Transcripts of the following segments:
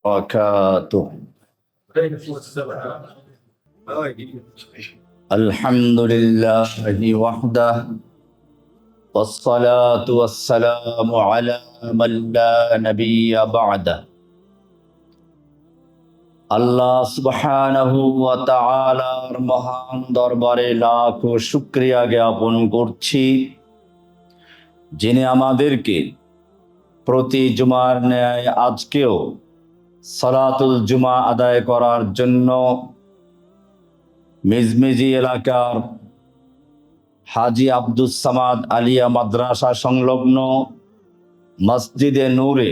وبركاته. الحمد لله وحده والصلاة والسلام على من لا نبي بعده. আল্লাহ সুবহানাহু ওয়া তাআলার মহান দরবারে লাখ শুকরিয়া জ্ঞাপন করছি, যিনি আমাদেরকে প্রতি জুমার ন্যায় আজকেও সালাতুল জুমা আদায় করার জন্য মিজমিজি এলাকার হাজী আব্দুস সামাদ আলিয়া মাদ্রাসা সংলগ্ন মসজিদে নূরে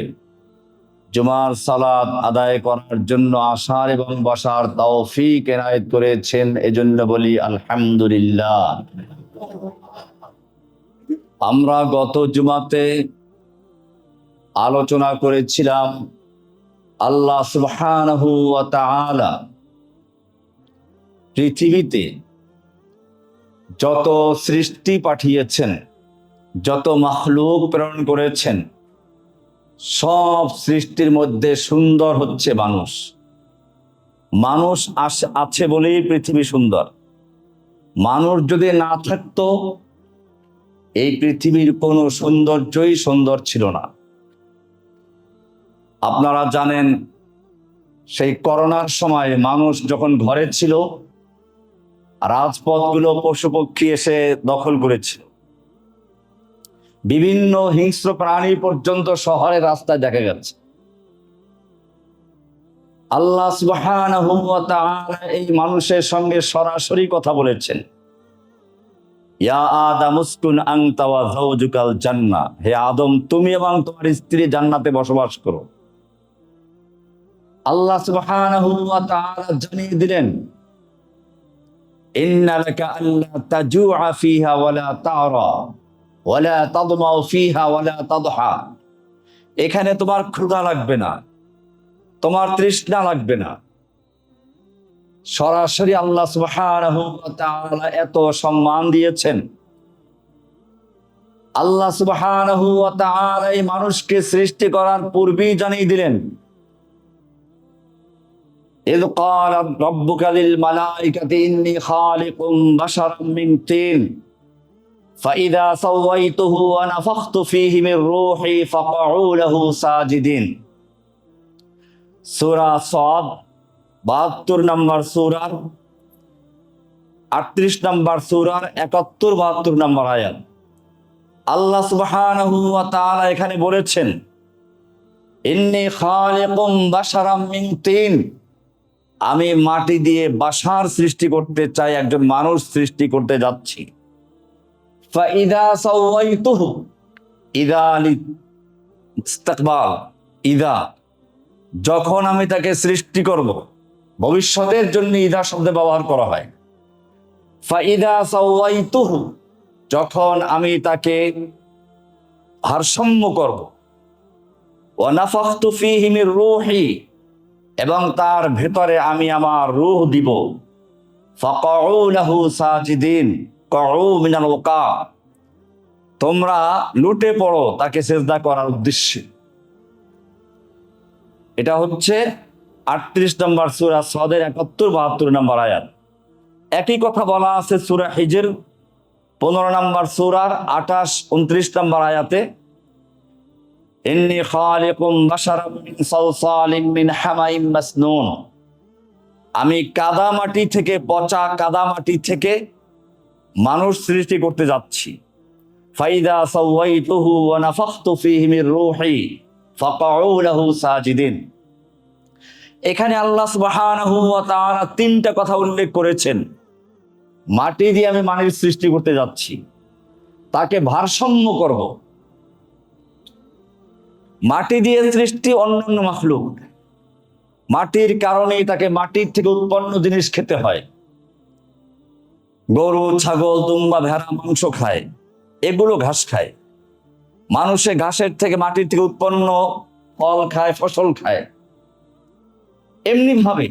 জুমার সালাত আদায় করার জন্য আসার এবং বসার তৌফিক এনায়েত করেছেন, এজন্য বলি আলহামদুলিল্লাহ। আমরা গত জুমাতে আলোচনা করেছিলাম আল্লাহ সুবহানাহু ওয়া তাআলা পৃথিবীতে যত সৃষ্টি পাঠিয়েছেন, যত মাখলুক প্রেরণ করেছেন, সব সৃষ্টির মধ্যে সুন্দর হচ্ছে মানুষ। মানুষ আছে বলেই পৃথিবী সুন্দর। মানুষ যদি না থাকতো এই পৃথিবীর কোনো সৌন্দর্যই সুন্দর ছিল না। আপনারা জানেন, সেই করোনার সময় মানুষ যখন ঘরে ছিল, রাজপথগুলো পশু পক্ষী এসে দখল করেছিল। বিভিন্ন হিংস্র প্রাণী পর্যন্ত শহরের রাস্তায় দেখা গেছে। আল্লাহ সুবহানাহু ওয়া তাআলা এই মানুষের সঙ্গে সরাসরি কথা বলেছেন, ইয়া আদম উসকুন আনতা ওয়া যাওজুকাল জান্নাহ, হে আদম তুমি এবং তোমার স্ত্রী জান্নাতে বসবাস করো। আল্লাহ সুবহানাহু ওয়া তাআলা জানিয়ে দিলেন, ইন্না লাকা আল্লা তাজুআ ফিহা ওয়া লা তা'রা ওয়া লা তাদমাউ ফিহা ওয়া লা তাদহা। এখানে তোমার ক্ষুধা লাগবে না, তোমার তৃষ্ণা লাগবে না। সরাসরি আল্লাহ সুবহানাহু ওয়া তাআলা এত সম্মান দিয়েছেন। আল্লাহ সুবহানাহু ওয়া তাআলা এই মানুষকে সৃষ্টি করার পূর্বেই জানিয়ে দিলেন, إذ قال ربك للملائكة إني خالق بشرا من طين فإذا سويته ونفخت فيه من روحي فقعوا له ساجدين। সূরা সাদ 72 নম্বর সূরার 38 নম্বর সূরার 71 72 নম্বর আয়াত। আল্লাহ সুবহানাহু ওয়া তাআলা এখানে বলেছেন, ইন্নী খালিকুম বাশারাম মিন তিন, আমি মাটি দিয়ে বাশার সৃষ্টি করতে চাই, একজন মানুষ সৃষ্টি করতে যাচ্ছি। ফাইদা সাওয়াইতুহু, ইদা লিস্তিকবাল, ইদা যখন আমি তাকে সৃষ্টি করব, ভবিষ্যতের জন্য ইদা শব্দ ব্যবহার করা হয়। ফাইদা সাওয়াইতুহু, যখন আমি তাকে ভারসাম্য করব। ওয়া নাফাখতু ফীহি মির রূহি, এবং তার ভেতরে আমি আমার রূহ দিব। ফাকাউ লাহু সাজিদিন, কাউ মিনাল ওয়াকা, তোমরা লুটে পড়ো তাকে সিজদা করার উদ্দেশ্যে। এটা হচ্ছে 38 নম্বর সূরা সাদের 71 72 নম্বর আয়াত। একই কথা বলা আছে সূরা হিজর 15 নম্বর সূরার 28 29 নম্বর আয়াতে, ইন্নী খালিকুম বাশারাম মিন সালসালিন মিন হামাইম মাসনুন, আমি কাদামাটি থেকে, পচা কাদামাটি থেকে মানুষ সৃষ্টি করতে যাচ্ছি। ফাইদা সাওয়াইতুহু ওয়া নাফাখতু ফীহি মির রূহি ফাকাউ লাহু সাজিদিন। এখানে আল্লাহ সুবহানাহু ওয়া তাআলা 3টা কথা উল্লেখ করেছেন। মাটি দিয়ে আমি মানুষ সৃষ্টি করতে যাচ্ছি, তাকে ভারসাম্য করব। মাটি দিয়ে সৃষ্টি অন্যান্য মাখলুক, মাটির কারণেই তাকে মাটির থেকে উৎপন্ন জিনিস খেতে হয়। গরু, ছাগল, দুম্বা, ভেড়া মাংস খায়, এগুলো ঘাস খায়। মানুষে ঘাসের থেকে, মাটির থেকে উৎপন্ন ফল খায়, ফসল খায়। এমনি ভাবে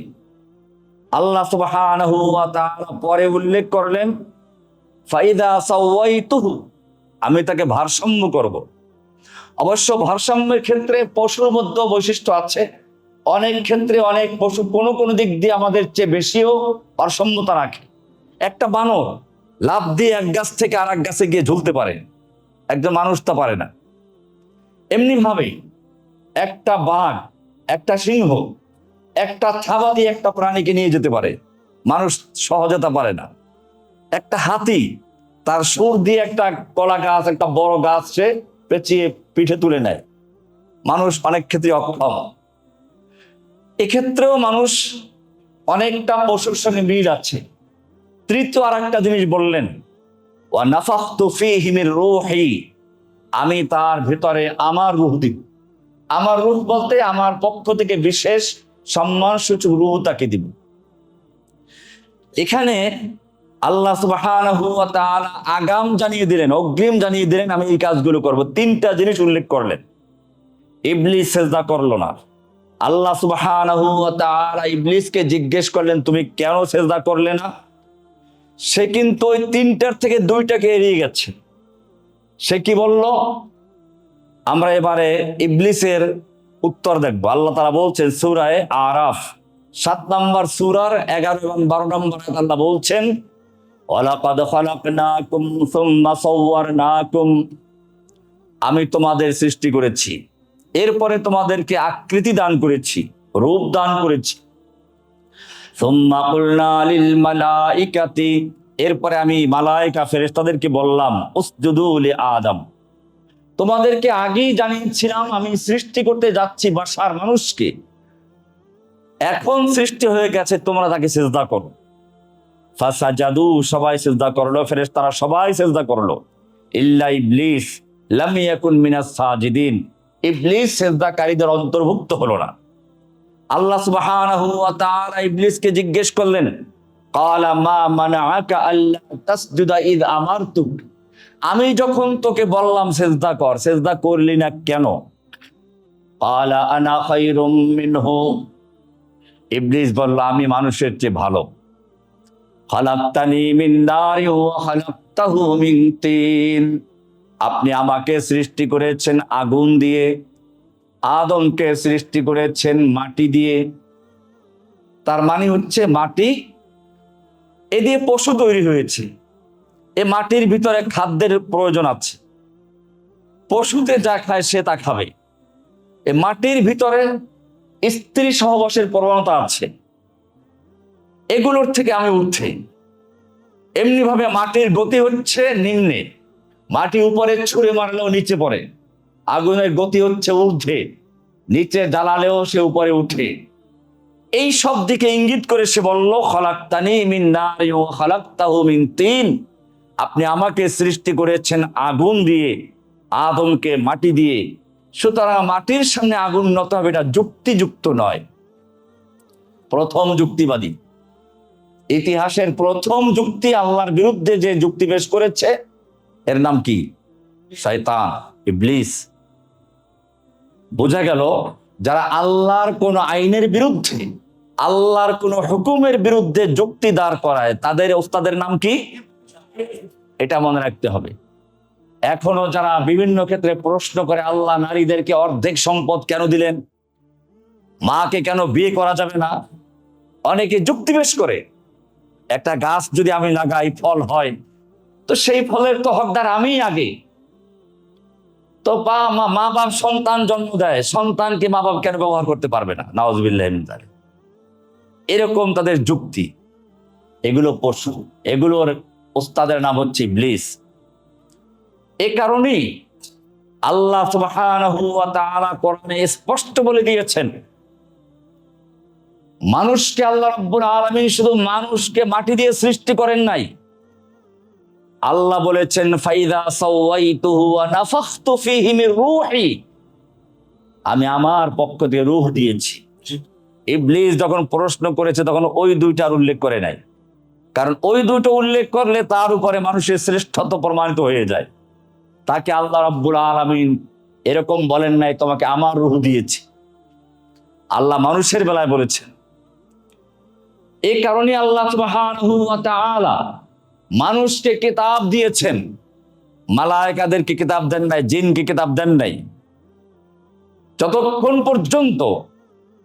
আল্লাহ সুবহানাহু ওয়া তাআলা পরে উল্লেখ করলেন, ফাইদা সাওয়াইতুহু, আমি তাকে ভারসাম্য করব। অবশ্য ভারসাম্যের ক্ষেত্রে পশুর মধ্যে বৈশিষ্ট্য আছে। অনেক ক্ষেত্রে অনেক পশু কোনো কোনো দিক দিয়ে আমাদের চেয়ে বেশিও ভারসাম্যতা রাখে। একটা বানর লাফ দিয়ে এক গাছ থেকে আর এক গাছে গিয়ে ঝুলতে পারে, একজন মানুষ তা পারে না। এমনি ভাবে একটা বাঘ, একটা সিংহ একটা থাবা দিয়ে একটা প্রাণীকে নিয়ে যেতে পারে, মানুষ সহজে তা পারে না। একটা হাতি তার সুর দিয়ে একটা কলা গাছ, একটা বড় গাছ সে পেঁচিয়ে পিঠে তুলে নেয়, মানুষ অনেক ক্ষেত্রে অক্ষম। এক্ষেত্রেও মানুষ অনেকটা পশুর সঙ্গে মিল আছে। তৃতীয় আর একটা জিনিস বললেন, ওয়া নাফাখতু ফীহি মির রূহি, আমি তার ভিতরে আমার রূহ দিব। আমার রূহ বলতে আমার পক্ষ থেকে বিশেষ সম্মানসূচক রূহ তাকে দিব। এখানে আল্লাহ সুবহানাহু ওয়া তাআলা আগাম জানিয়ে দিলেন, অগ্রিম জানিয়ে দিলেন আমি এই কাজগুলো করব। তিনটা জিনিস উল্লেখ করলেন। ইবলিস সিজদা করলো না। আল্লাহ সুবহানাহু ওয়া তাআলা ইবলিসকে জিজ্ঞেস করলেন তুমি কেন সিজদা করলে না? সে কিন্তু ওই তিনটার থেকে দুইটাকে এড়িয়ে গেছে। সে কি বলল? আমরা এবারে ইবলিসের উত্তর দেখবো। আল্লাহ তাআলা বলছেন সূরা আরাফ 7 নম্বর সূরার 11 এবং 12 নম্বর আয়াতে আল্লাহ বলছেন, ওয়ালাকাদ খালাকনাকুম সুম্মা সাওয়ারনাকুম, আমি তোমাদের সৃষ্টি করেছি, এরপরে তোমাদেরকে আকৃতি দান করেছি, রূপ দান করেছি। সুম্মা কুলনা লিল মালাইকাতি, এরপরে আমি মালায়েকা ফেরেশতাদেরকে বললাম উসজুদু লি আদম, তোমাদেরকে আগেই জানিয়েছিলাম আমি সৃষ্টি করতে যাচ্ছি বাশার মানুষকে, এখন সৃষ্টি হয়ে গেছে, তোমরা তাকে সিজদা করো। ফাসাজাদু, সবাই সিজদা করলো, ফেরেশতারা সবাই সিজদা করলো, ইল্লা ইবলিস লাম ইয়াকুন মিনাস সাজিদিন, ইবলিস সিজদাকারীদের অন্তর্ভুক্ত হলো না। আল্লাহ সুবহানাহু ওয়া তাআলা ইবলিসকে জিজ্ঞেস করলেন, ক্বালা মা মানাআকা আল্লা তাসজুদা ইয আমারতুক, আমি যখন তোকে বললাম সিজদা কর, সিজদা করলি না কেন? ক্বালা আনা খায়রুম মিনহু, ইবলিস বলল আমি মানুষের চেয়ে ভালো। খালাকতানি মিন নারি ওয়া খালাকতাহু মিন তিন, আপনি আমাকে সৃষ্টি করেছেন আগুন দিয়ে, আদমকে সৃষ্টি করেছেন মাটি দিয়ে। তার মানে হচ্ছে মাটি, এ দিয়ে পশু তৈরি হয়েছে, এ মাটির ভিতরে খাদ্যের প্রয়োজন আছে, পশুতে যা খায় সে তা খাবে। এ মাটির ভিতরে স্ত্রী সহবাসের প্রবণতা আছে, এগুলোর থেকে আমি উঠে। এমনি ভাবে মাটির গতি হচ্ছে নিম্নে, মাটি উপরে ছুঁড়ে মারলেও নিচে পড়ে, আগুনের গতি হচ্ছে ঊর্ধ্বে, নিচে জ্বালালেও সে উপরে উঠে। এই সব দিকে ইঙ্গিত করে সে বলল খালাকতানি মিন নারি ওয়া খালাকতাহু মিন তিন, আপনি আমাকে সৃষ্টি করেছেন আগুন দিয়ে, আদমকে মাটি দিয়ে। সুতরাং মাটির সামনে আগুন নত হবে, এটা যুক্তিযুক্ত নয়। প্রথম যুক্তিবাদী, ইতিহাসের প্রথম যুক্তি আল্লাহর বিরুদ্ধে যে যুক্তি পেশ করেছে এর নাম কি? শয়তান, ইবলিস। বোঝা গেল যারা আল্লাহর কোন আইনের বিরুদ্ধে, আল্লাহর কোন হুকুমের বিরুদ্ধে যুক্তি দাঁড় করায় তাদের ওস্তাদের নাম কি? এটা মনে রাখতে হবে। এখনো যারা বিভিন্ন ক্ষেত্রে প্রশ্ন করে আল্লাহ নারীদেরকে অর্ধেক সম্পদ কেন দিলেন, মাকে কেন বিয়ে করা যাবে না, অনেকে যুক্তি পেশ করে একটা গাছ যদি আমি লাগাই ফল হয়, তো সেই ফলের তো হকদার আমি আগে। তো মা বাপ সন্তান জন্ম দেয়, সন্তানকে মা বাপ কেন ব্যবহার করতে পারবে না? নাউযুবিল্লাহি মিন যালিক। এরকম তাদের যুক্তি, এগুলো পশু, এগুলোর ওস্তাদের নাম হচ্ছে ইবলিস। এ কারণেই আল্লাহ সুবহানাহু ওয়া তাআলা কোরআনে স্পষ্ট বলে দিয়েছেন, মানুষকে আল্লাহ রাব্বুল আলামিন শুধু মানুষকে মাটি দিয়ে সৃষ্টি করেন নাই, আল্লাহ বলেছেন ফাইদা সাওয়াইতুহু ওয়া নাফাখতু ফীহি মির রূহি, আমি আমার পক্ষ থেকে রূহ দিয়েছি। ইবলিস যখন প্রশ্ন করেছে তখন ওই দুইটার উল্লেখ করে নাই, কারণ ওই দুটো উল্লেখ করলে তার উপরে মানুষের শ্রেষ্ঠত্ব প্রমাণিত হয়ে যায়। তাকে আল্লাহ রাব্বুল আলামিন এরকম বলেন নাই তোমাকে আমার রূহ দিয়েছি, আল্লাহ মানুষের বেলায় বলেছেন। এই কারণে আল্লাহ সুবহানাহু ওয়া তাআলা মানুষকে কিতাব দিয়েছেন, মালায়েকাদেরকে কিতাব দেন নাই, জিনকে কিতাব দেন নাই। যতক্ষণ পর্যন্ত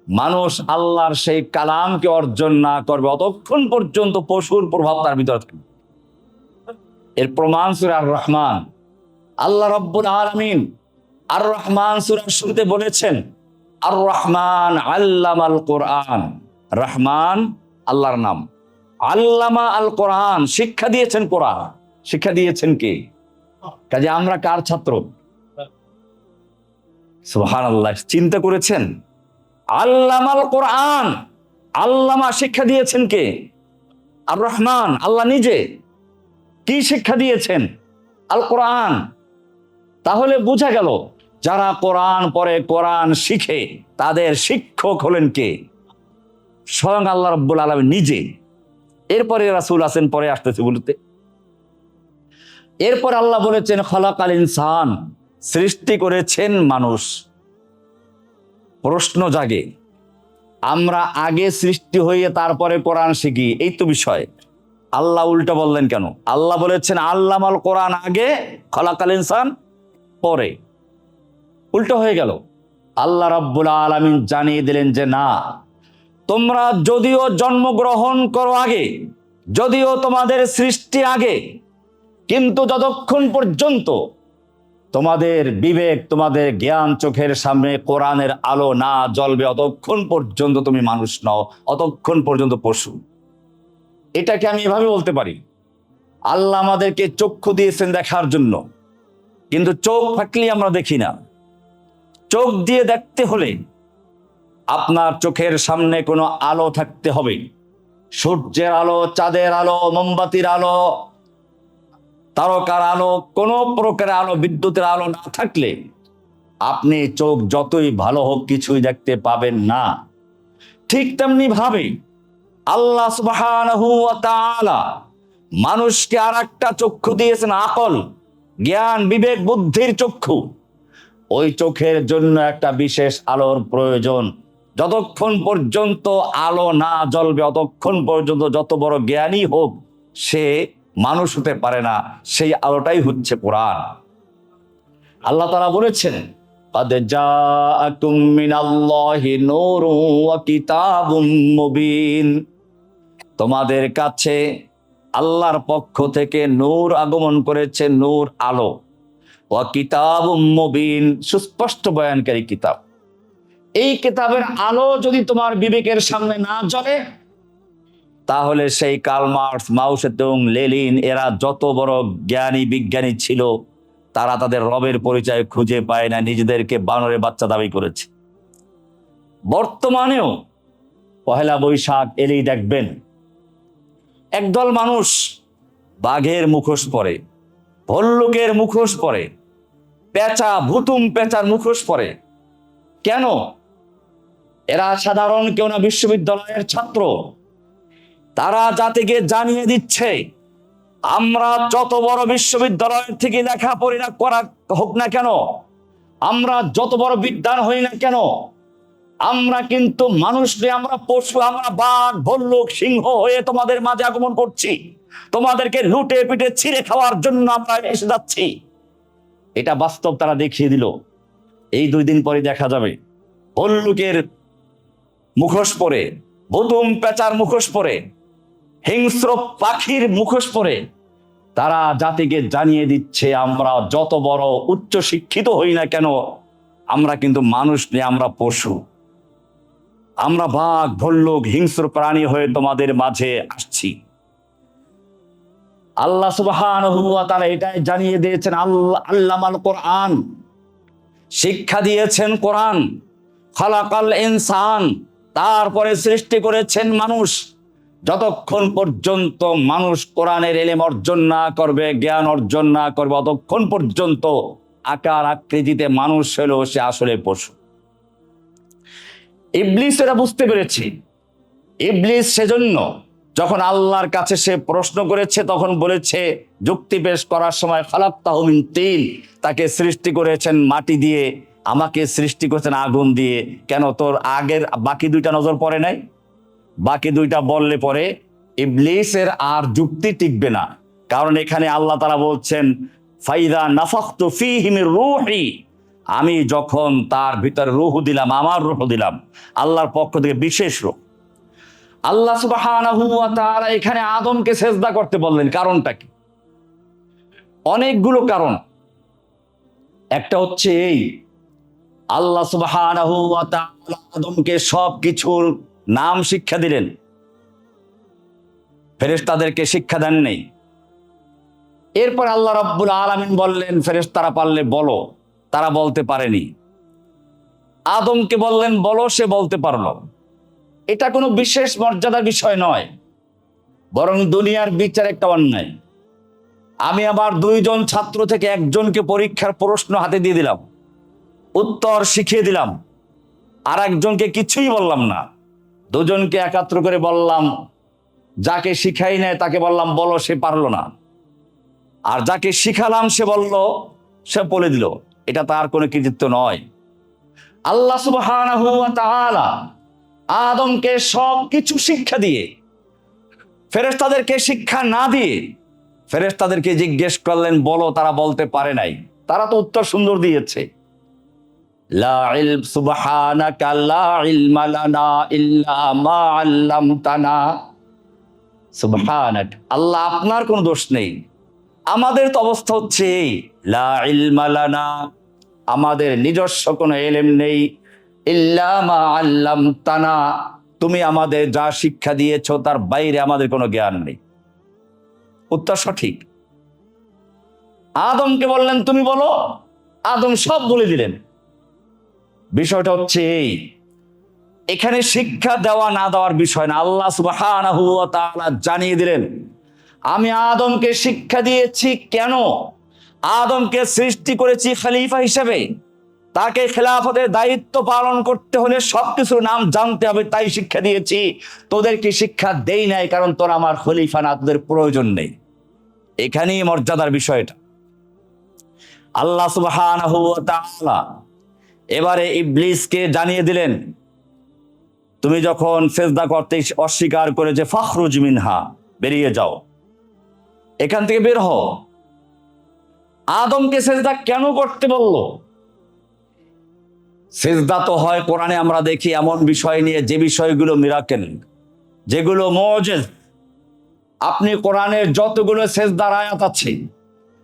মানুষ আল্লাহর সেই কালামকে অর্জন না করবে অতক্ষণ পর্যন্ত পশুর প্রভাব তার ভিতরে থাকবে। এর প্রমাণ সূরা আর রহমান। আল্লাহ রাব্বুল আলামিন আর রহমান সূরার শুরুতে বলেছেন, আর রহমান আল্লামাল কোরআন। রহমান আল্লাহর নাম, আল্লামা আল কোরআন, শিক্ষা দিয়েছেন কোরআন। শিক্ষা দিয়েছেন কে? কাজে আমরা কার ছাত্র? সুবহানাল্লাহ, চিন্তা করেছেন? আল্লামাল কোরআন, আল্লামা শিক্ষা দিয়েছেন কে? আর রহমান, আল্লাহ নিজে। কি শিক্ষা দিয়েছেন? আল কোরআন। তাহলে বোঝা গেল যারা কোরআন পড়ে, কোরআন শিখে, তাদের শিক্ষক হলেন কে? স্বয়ং আল্লাহ রাব্বুল আলামিন নিজে। এরপরে রাসূল আছেন, পরে আসতেছে বলতে। এরপর আল্লাহ বলেছেন খালাকাল ইনসান, সৃষ্টি করেছেন মানুষ। প্রশ্ন জাগে, আমরা আগে সৃষ্টি হয়ে তারপরে কোরআন শিখি, এই তো বিষয়। আল্লাহ উল্টা বললেন কেন? আল্লাহ বলেছেন আল্লামাল কোরআন আগে, খালাকাল ইনসান পরে। উল্টো হয়ে গেল। আল্লাহ রাব্বুল আলামিন জানিয়ে দিলেন যে না, তোমরা যদিও জন্মগ্রহণ করো আগে, যদিও তোমাদের সৃষ্টি আগে, কিন্তু যতক্ষণ পর্যন্ত তোমাদের বিবেক, তোমাদের জ্ঞান চোখের সামনে কোরআনের আলো না জ্বলবে, অতক্ষণ পর্যন্ত তুমি মানুষ নও, অতক্ষণ পর্যন্ত পশু। এটাকে আমি এভাবে বলতে পারি, আল্লাহ আমাদেরকে চক্ষু দিয়েছেন দেখার জন্য, কিন্তু চোখ থাকলে আমরা দেখি না। চোখ দিয়ে দেখতে হলে আপনার চোখের সামনে কোনো আলো থাকতে হবে। সূর্যের আলো, চাঁদের আলো, মোমবাতির আলো, তারকার আলো, কোন প্রকার আলো, বিদ্যুতের আলো না থাকলে আপনি চোখ যতই ভালো হোক কিছুই দেখতে পাবেন না। ঠিক তেমনি ভাবে আল্লাহ সুবহানাহু ওয়া তাআলা মানুষকে আরেকটা চক্ষু দিয়েছেন, আকল, জ্ঞান, বিবেক, বুদ্ধির চক্ষু। ওই চোখের জন্য একটা বিশেষ আলোর প্রয়োজন। যতক্ষণ পর্যন্ত আলো না জ্বলবে অতক্ষণ পর্যন্ত যত বড় জ্ঞানী হোক সে মানুষ হতে পারে না। সেই আলোটাই হচ্ছে কোরআন। আল্লাহ তাআলা বলেছেন قد جاءكم من الله نور وكتاب مبين, তোমাদের কাছে আল্লাহর পক্ষ থেকে নূর আগমন করেছে, নূর আলো। ওয়া কিতাবুম মুবিন, সুস্পষ্ট বয়ানকারী কিতাব। এই কিতাবের আলো যদি তোমার বিবেকের সামনে না জ্বলে, তাহলে সেই কার্ল মার্কস, মাও সেতুং, লেনিন এরা যত বড় জ্ঞানী বিজ্ঞানী ছিল, তারা তাদের রবের পরিচয় খুঁজে পায় না, নিজেদেরকে বানরের বাচ্চা দাবি করেছে। বর্তমানেও পহেলা বৈশাখ এলেই দেখবেন একদল মানুষ বাঘের মুখোশ পরে, ভল্লুকের মুখোশ পরে, পেঁচা, ভুতুম পেঁচার মুখোশ পরে। কেন? এরা সাধারণ কেউ না, বিশ্ববিদ্যালয়ের ছাত্র। তারা জাতিকে জানিয়ে দিচ্ছে আমরা যত বড় বিশ্ববিদ্যালয়ের থেকে লেখাপড়া করা হোক না কেন, আমরা যত বড় বিদ্বান হই না কেন, আমরা কিন্তু মানুষ নই, আমরা পশু, আমরা বাঘ, ভল্লুক, সিংহ হয়ে তোমাদের মাঝে আগমন করছি। তোমাদেরকে লুটে পিটে ছিঁড়ে খাওয়ার জন্য আমরা এসে যাচ্ছি। এটা বাস্তব তারা দেখিয়ে দিল। এই 2 দিন পরে দেখা যাবে ভল্লুকের মুখোশ পরে, ভুতুম পেঁচার মুখোশ পরে, হিংস্র পাখির মুখোশ পরে তারা জাতিকে জানিয়ে দিচ্ছে আমরা যত বড় উচ্চ শিক্ষিত হই না কেন, আমরা কিন্তু মানুষ নেই, আমরা পশু। আমরা বাঘ, ভল্লুক, হিংস্র প্রাণী হয়ে তোমাদের মাঝে আসছি। আল্লাহ সুবহানাহু ওয়া তাআলা এটাই জানিয়ে দিয়েছেন। আল্লামাল কোরআন, শিক্ষা দিয়েছেন কোরআন। খালাকাল ইনসান, তারপরে সৃষ্টি করেছেন মানুষ। যতক্ষণ পর্যন্ত মানুষ কোরআনের ইলম অর্জন না করবে, জ্ঞান অর্জন না করবে, ততক্ষণ পর্যন্ত আকার আকৃতিতে মানুষ হলেও সে আসলে পশু। ইবলিস এটা বুঝতে পেরেছে। ইবলিস সেজন্য যখন আল্লাহর কাছে সে প্রশ্ন করেছে তখন বলেছে, যুক্তি পেশ করার সময় খালাকতাহু মিন তিন, তাকে সৃষ্টি করেছেন মাটি দিয়ে, আমাকে সৃষ্টি করেছেন আগুন দিয়ে। কেন তোর আগের বাকি 2টা নজর পড়ে নাই? বাকি 2টা বললে পরে ইবলিসের আর যুক্তি টিকবে না। কারণ এখানে আল্লাহ তাআলা বলছেন ফাইদা নাফাখতু ফীহি মির রূহি, আমি যখন তার ভিতরে রূহ দিলাম, আমার রূহ দিলাম, আল্লাহর পক্ষ থেকে বিশেষ রূহ। আল্লাহ সুবহানাহু ওয়া তাআলা এখানে আদমকে সেজদা করতে বললেন, কারণটা কি? অনেকগুলো কারণ। একটা হচ্ছে এই, আল্লাহ সুবহানাহু ওয়া তাআলা আদমকে সব কিছুর নাম শিক্ষা দিলেন, ফেরেশতাদেরকে শিক্ষা দেন নেই। এরপর আল্লাহ রাব্বুল আলামিন বললেন ফেরেশতারা পারলে বলো, তারা বলতে পারেনি। আদমকে বললেন বলো, সে বলতে পারলো। এটা কোনো বিশেষ মর্যাদার বিষয় নয়, বরং দুনিয়ার বিচার একটা অন্যায়। আমি আবার দুইজন ছাত্র থেকে একজনকে পরীক্ষার প্রশ্ন হাতে দিয়ে দিলাম, উত্তর শিখিয়ে দিলাম, আর একজনকে কিছুই বললাম না। দুজনকে একাত্র করে বললাম, যাকে শিখাই নেয় তাকে বললাম বলো, সে পারলো না। আর যাকে শিখালাম সে বলল, সে বলে দিল। এটা তার কোনো কৃতিত্ব নয়। আল্লাহ সুবহানাহু ওয়া তাআলা আদমকে সব কিছু শিক্ষা দিয়ে ফেরেশতাদেরকে শিক্ষা না দিয়ে ফেরেশতাদেরকে জিজ্ঞেস করলেন বলো, তারা বলতে পারে নাই। তারা তো উত্তর সুন্দর দিয়েছে, লা ইলম সুবহানাকা লা ইলমা লানা ইল্লা মা আল্লামতানা। সুবহানাক, আল্লাহ আপনার কোনো দোষ নেই। আমাদের তো অবস্থা হচ্ছে এই, লা ইলমা লানা, আমাদের নিজস্ব কোনো ইলম নেই, ইল্লা মা আল্লামতানা, তুমি আমাদের যা শিক্ষা দিয়েছো তার বাইরে আমাদের কোনো জ্ঞান নেই। উত্তর সঠিক। আদমকে বললেন তুমি বলো, আদম সব বলে দিলেন। বিষয়টা হচ্ছে এই, এখানে শিক্ষা দেওয়া না দেওয়ার বিষয় না। আল্লাহ সুবহানাহু ওয়া তাআলা জানিয়ে দিলেন আমি আদমকে শিক্ষা দিয়েছি। কেন? আদমকে সৃষ্টি করেছি খলিফা হিসেবে, তাকে খেলাফতের দায়িত্ব পালন করতে হলে সবকিছুর নাম জানতে হবে, তাই শিক্ষা দিয়েছি। তোদেরকে শিক্ষা দেই নাই কারণ তোরা আমার খলিফা না, তোদের প্রয়োজন নেই। এখানেই মর্যাদার বিষয়টা। আল্লাহ সুবহানাহু ওয়া তাআলা এবারে ইবলিসকে জানিয়ে দিলেন তুমি যখন সেজদা করতে অস্বীকার করেছে, ফাখরুজ মিনহা, বেরিয়ে যাও, এখান থেকে বের হও। আদমকে সেজদা কেন করতে বলল? সেজদা তো হয় কোরআনে আমরা দেখি এমন বিষয় নিয়ে যে বিষয়গুলো মিরাকেল, যেগুলো মুজিজ। আপনি কোরআনের যতগুলো সেজদার আয়াত আছে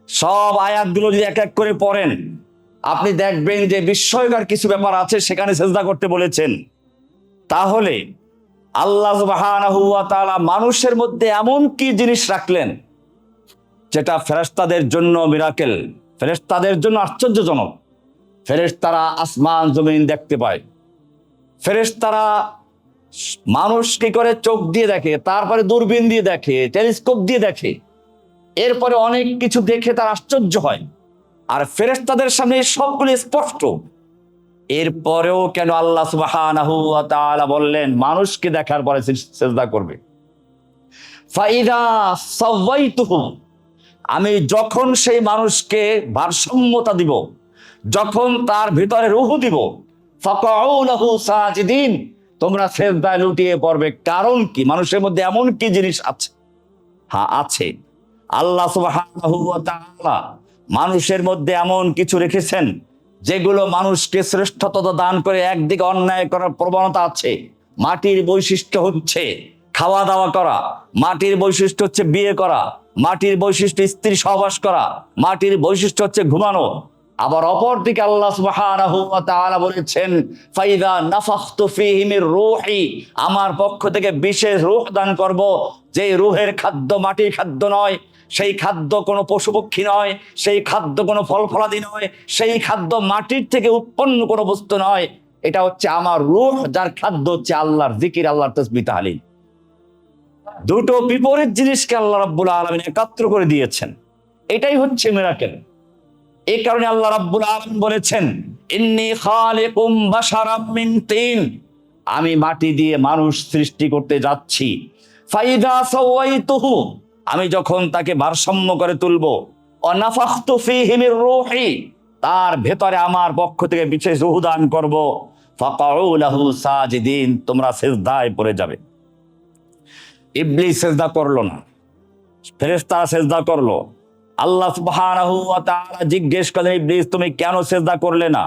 সব আয়াতগুলো যদি এক এক করে পড়েন, আপনি দেখবেন যে বিস্ময়কর কিছু ব্যাপার আছে সেখানে সেজদা করতে বলেছেন। তাহলে আল্লাহ সুবহানাহু ওয়া তাআলা মানুষের মধ্যে এমন কি জিনিস রাখলেন যেটা ফেরেশতাদের জন্য মিরাকেল, ফেরেশতাদের জন্য আশ্চর্যজনক। ফেরেশতারা আসমান জমিন দেখতে পায়, ফেরেশতারা মানুষ কি করে চোখ দিয়ে দেখে, তারপরে দূরবীন দিয়ে দেখে, টেলিস্কোপ দিয়ে দেখে, এরপরে অনেক কিছু দেখে তার আশ্চর্য হয়। আর ফেরেশতাদের সামনে সবগুলো স্পষ্ট। এরপরেও কেন আল্লাহ সুবহানাহু ওয়া তাআলা বললেন মানুষকে দেখার পরে সিজদা করবে? ফাইদা সাওয়াইতুহু, আমি যখন সেই মানুষকে ভারসাম্যতা দিব, যখন তার ভিতরে রূহ দিব, ফাকাউ লাহু সাজিদিন, তোমরা সিজদায় লুটিয়ে পড়বে। কারণ কি? মানুষের মধ্যে এমন কি জিনিস আছে? হ্যাঁ আছে। আল্লাহ সুবহানাহু ওয়া তাআলা মানুষের মধ্যে এমন কিছু রেখেছেন যেগুলো মানুষকে শ্রেষ্ঠতা দান করে। একদিকে অন্যায় করার প্রবণতা আছে। মাটির বৈশিষ্ট্য হচ্ছে খাওয়া দাওয়া করা, মাটির বৈশিষ্ট্য হচ্ছে বিয়ে করা, মাটির বৈশিষ্ট্য স্ত্রী সহবাস করা, মাটির বৈশিষ্ট্য হচ্ছে ঘুমানো। আবার অপরদিকে আল্লাহ সুবহানাহু ওয়া তাআলা বলেছেন ফাইদা নাফাখতু ফীহি মির রূহি, আমার পক্ষ থেকে বিশেষ রূহ দান করব, যে রূহের খাদ্য মাটির খাদ্য নয়, সেই খাদ্য কোনো পশু পক্ষী নয়, সেই খাদ্য কোনো ফল ফলাদি নয়, সেই খাদ্য মাটির থেকে উৎপন্ন কোনো বস্তু নয়। এটা হচ্ছে আমার রূহ, যার খাদ্য হচ্ছে আল্লাহর জিকির, আল্লাহর তাসবিহ তাহলিল। দুটো বিপরীত জিনিসকে আল্লাহ রাব্বুল আলামিন একাত্র করে দিয়েছেন। এটাই হচ্ছে মিরাকেল। এই কারণে আল্লাহ রাব্বুল আলামিন বলেছেন ইন্নী খালিকুম বাশারাম মিন তিন, আমি মাটি দিয়ে মানুষ সৃষ্টি করতে যাচ্ছি। ফাইদা সাওয়াইতুহু, আমি যখন তাকে ভারসাম্য করে তুলবো, অনাফাখতু ফীহি মির রূহি, তার ভেতরে আমার পক্ষ থেকে বিশেষ রূহ দান করব, ফাকাউ লাহু সাজিদিন, তোমরা সিজদায় পড়ে যাবে। ইবলিস সিজদা করলো না, ফেরেশতারা সিজদা করলো। আল্লাহ সুবহানাহু ওয়া তাআলা জিজ্ঞেস করলেন, ইবলিস তুমি কেন সিজদা করলে না?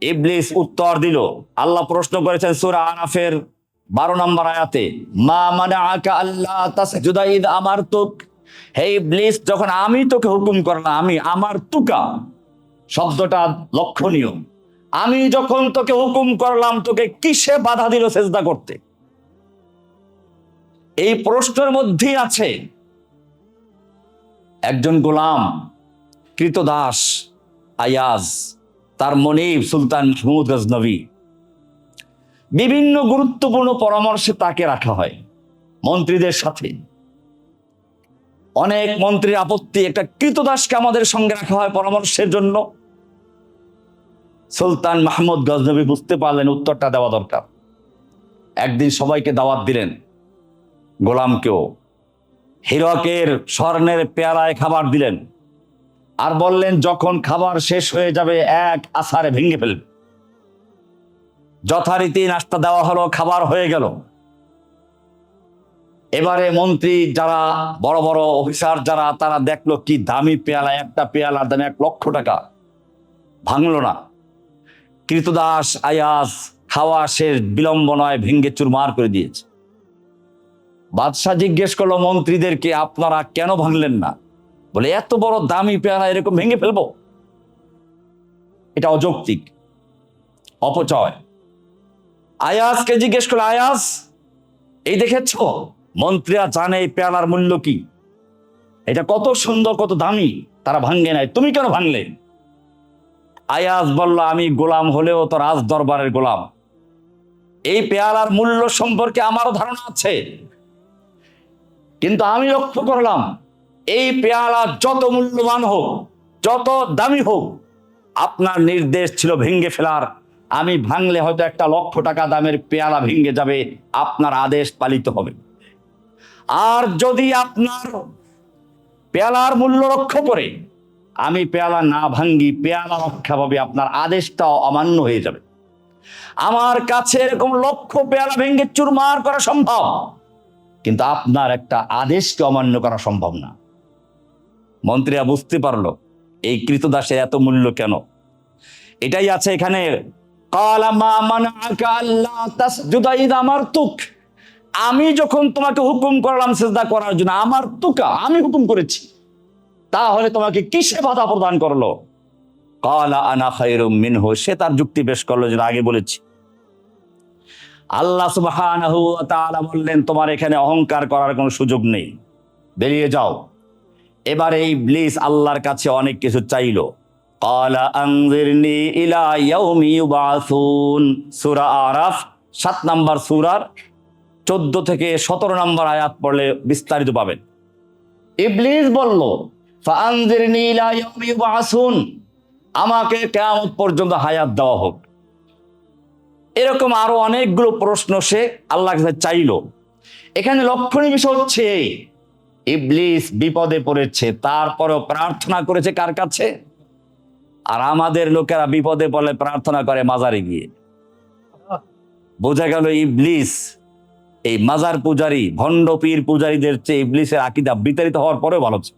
ইবলিস উত্তর দিল, আল্লাহ প্রশ্ন করেছেন সূরা আরাফের 12 নম্বর আয়াতে, মা মানাআকা আল্লা তাসজুদা ইদ আমারতুক। হে ইবলিস, যখন আমি তোকে হুকুম করলাম, আমি আমার তুকা শব্দটা লক্ষণীয়, আমি যখন তোকে হুকুম করলাম তোকে কিসে বাধা দিল সিজদা করতে? এই প্রশ্নের মধ্যেই আছে একজন গোলাম কৃতদাস আয়াজ, তার মনিব সুলতান মাহমুদ গজনবী, বিভিন্ন গুরুত্বপূর্ণ পরামর্শে তাকে রাখা হয় মন্ত্রীদের সাথে। অনেক মন্ত্রীর আপত্তি, একটা কৃতদাসকে আমাদের সঙ্গে রাখা হয় পরামর্শের জন্য। সুলতান মাহমুদ গজনবী বুঝতে পারলেন উত্তরটা দেওয়া দরকার। একদিন সবাইকে দাওয়াত দিলেন, গোলামকেও হীরকের স্বর্ণের পেয়ালায় খাবার দিলেন, আর বললেন যখন খাবার শেষ হয়ে যাবে এক আছাড়ে ভেঙে ফেলবে। যথারীতি নাস্তা দেওয়া হলো, খাবার হয়ে গেল। এবারে মন্ত্রী যারা, বড় বড় অফিসার যারা, তারা দেখলো কি দামি পেয়ালা, একটা পেয়ালার দাম 1 লক্ষ টাকা, ভাঙলো না। কৃতদাস আয়াজ খাওয়া শেষ, বিলম্ব নয়, ভেঙ্গে চুরমার করে দিয়েছে। বাদশাহ জিজ্ঞেস করলো মন্ত্রীদেরকে, আপনারা কেন ভাঙলেন না? বলে এত বড় দামি পেয়ালা এরকম ভেঙে ফেলবো, এটা অযৌক্তিক, অপচয়। আয়াজকে জিজ্ঞেস করলো, আয়াজ এই দেখেছো, মন্ত্রীরা জানে এই পেয়ালার মূল্য কি, এটা কত সুন্দর, কত দামি, তারা ভাঙ্গে নাই, তুমি কেন ভাঙলে? আয়াজ বলল, আমি গোলাম হলেও তো রাজ দরবারের গোলাম, এই পেয়ালার মূল্য সম্পর্কে আমারও ধারণা আছে, কিন্তু আমি লক্ষ্য করলাম এই পেয়ালা যত মূল্যবান হোক, যত দামি হোক, আপনার নির্দেশ ছিল ভেঙ্গে ফেলার। আমি ভাঙলে হয়তো 1 লক্ষ টাকা দামের পেয়ালা ভেঙ্গে যাবে, আপনার আদেশ পালিত হবে। আর যদি আপনার পেয়ালার মূল্য রক্ষা করে আমি পেয়ালা না ভাঙ্গি, পেয়ালা রক্ষা পাবে, আপনার আদেশটাও অমান্য হয়ে যাবে। আমার কাছে এরকম লক্ষ পেয়ালা ভেঙ্গে চুরমার করা সম্ভব, কিন্তু আপনার একটা আদেশকে অমান্য করা সম্ভব না। মন্ত্রীরা বুঝতে পারলো এই কৃতদাসের এত মূল্য কেন। এটাই আছে এখানে, ক্বালা মা মানাআকা আল্লা তাসজুদা ইয আমারতুক। আমি যখন তোমাকে হুকুম করলাম সিজদা করার জন্য, আমার তুকা, আমি হুকুম করেছি, তাহলে তোমাকে কিসে বাধা প্রদান করলো? ক্বালা আনা খায়রুম মিনহু। সে তার যুক্তি পেশ করলো, যেটা আগে বলেছি। আল্লাহ সুবহানাহু ওয়া তাআলা বললেন, তোমার এখানে অহংকার করার কোনো সুযোগ নেই, বেরিয়ে যাও। এবারে ইবলিস আল্লাহর কাছে অনেক কিছু চাইলো। ক্বালা আনজিরনি ইলা ইয়াউমি ইউবাসুন। সূরা আরাফ 7 নম্বর সূরার 14 থেকে 17 নম্বর আয়াত পড়লে বিস্তারিত পাবেন। ইবলিস বলল, ফাআনজিরনি ইলা ইয়াউমি ইউবাসুন, আমাকে কিয়ামত পর্যন্ত হায়াত দেওয়া হোক। এরকম আরো অনেকগুলো প্রশ্ন সে আল্লাহর কাছে চাইলো। এখানে লক্ষণীয় বিষয় হচ্ছে ইবলিস বিপদে পড়েছে, তারপরেও প্রার্থনা করেছে কার কাছে? আর আমাদের লোকেরা বিপদে পড়লে প্রার্থনা করে মাজারে গিয়ে। বোঝা গেল ইবলিস এই মাজার পূজারী, ভণ্ড পীর পূজারীদের চেয়ে ইবলিসের আকীদা বিতাড়িত হওয়ার পরেও ভালো ছিল।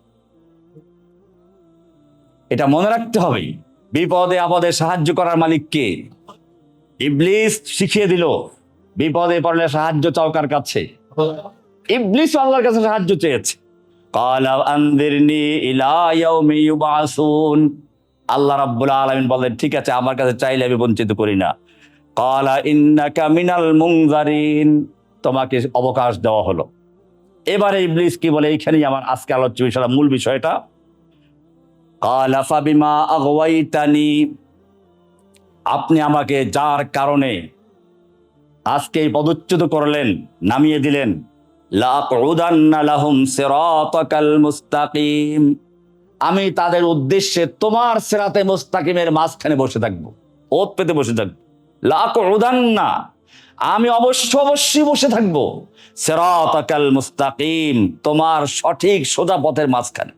এটা মনে রাখতে হবে, বিপদে আপদে সাহায্য করার মালিক কে? ইবলিস শিখিয়ে দিল বিপদে পড়লে সাহায্য চাও কার কাছে? ইবলিস আল্লাহর কাছে সাহায্য চেয়েছে। ক্বালা আনজিরনি ইলা ইয়াউমি ইউবাসুন। আল্লাহ রাব্বুল আলামিন বলেন, ঠিক আছে, আমার কাছে চাইলে আমি বঞ্চিত করি না। ক্বালা ইন্নাকা মিনাল মুনজারিন। তোমাকে অবকাশ দেওয়া হলো। এবারে ইবলিস কি বলে, এইখানেই আমার আজকে আলোচ্য বিষয়, মূল বিষয়টা। ক্বালা ফাবিমা আগওয়াইতানি। আপনি আমাকে যার কারণে আজকে পদচ্যুত করলেন, নামিয়ে দিলেন, লাআকউদান্না লাহুম সিরাতাকাল মুস্তাকিম। আমি তাদের উদ্দেশ্যে তোমার সিরাতে মুস্তাকিমের মাঝখানে বসে থাকবো, ওত পেতে বসে থাকবো। লাআকউদান্না, আমি অবশ্যই বসে থাকবো, সিরাতাকাল মুস্তাকিম, তোমার সঠিক সোজা পথের মাঝখানে।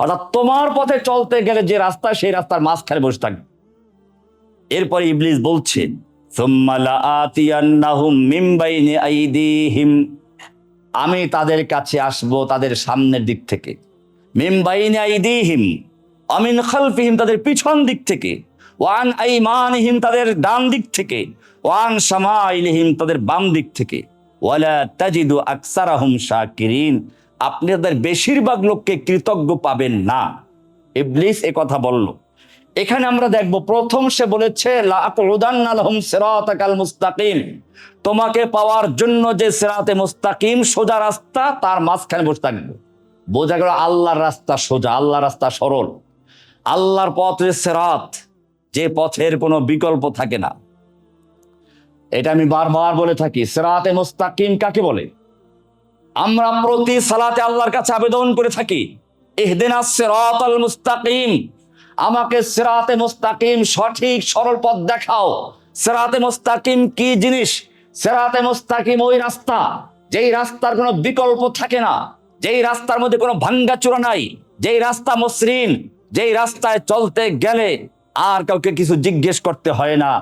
অর্থাৎ তোমার পথে চলতে গেলে যে রাস্তা, সেই রাস্তার মাঝখানে বসে থাকবে। এরপরে ইবলিস বলছে, সুম্মা লাআতিয়ান্নাহুম মিন বাইনি আইদিহিম। আমি তাদের কাছে আসব তাদের সামনের দিক থেকে, মিন বাইনি আইদিহিম ওয়া মিন খালফিহিম, তাদের পিছন দিক থেকে, ওয়া আন আইমানিহিম, তাদের ডান দিক থেকে, ওয়া আন শামাইলিহিম, তাদের বাম দিক থেকে, ওয়ালা তাজিদু আকসারাহুম শাকিরিন, আপনি তাদের বেশিরভাগ লোককে কৃতজ্ঞ পাবেন না। ইবলিস এ কথা বলল। এখানে আমরা দেখব, প্রথম সে বলেছে লাআকুদান্না লাহুম সিরাতাকাল মুস্তাকিম, তোমাকে পাওয়ার জন্য যে সিরাতে মুস্তাকিম সোজা রাস্তা, তার মাঝখানে বসে থাকবে। বোঝা গেল আল্লাহর রাস্তা সোজা, আল্লাহর রাস্তা সরল, আল্লাহর পথ সিরাত, যে পথের কোনো বিকল্প থাকে না। এটা আমি বারবার বলে থাকি, সিরাতে মুস্তাকিম কাকে বলে? আমরা প্রতি সালাতে আল্লাহর কাছে আবেদন করে থাকি, ইহদিনাস সিরাতাল মুস্তাকিম, আমাকে সিরাতে মুস্তাকিম, সঠিক সরল পথ দেখাও। সিরাতে মুস্তাকিম কি জিনিস? সিরাতে মুস্তাকিম ওই রাস্তা, যেই রাস্তার কোনো বিকল্প থাকে না, যেই রাস্তার মধ্যে কোনো ভাঙ্গাচুরা নাই, যেই রাস্তা মসৃণ, যেই রাস্তায় চলতে গেলে আর কাউকে কিছু জিজ্ঞেস করতে হয় না।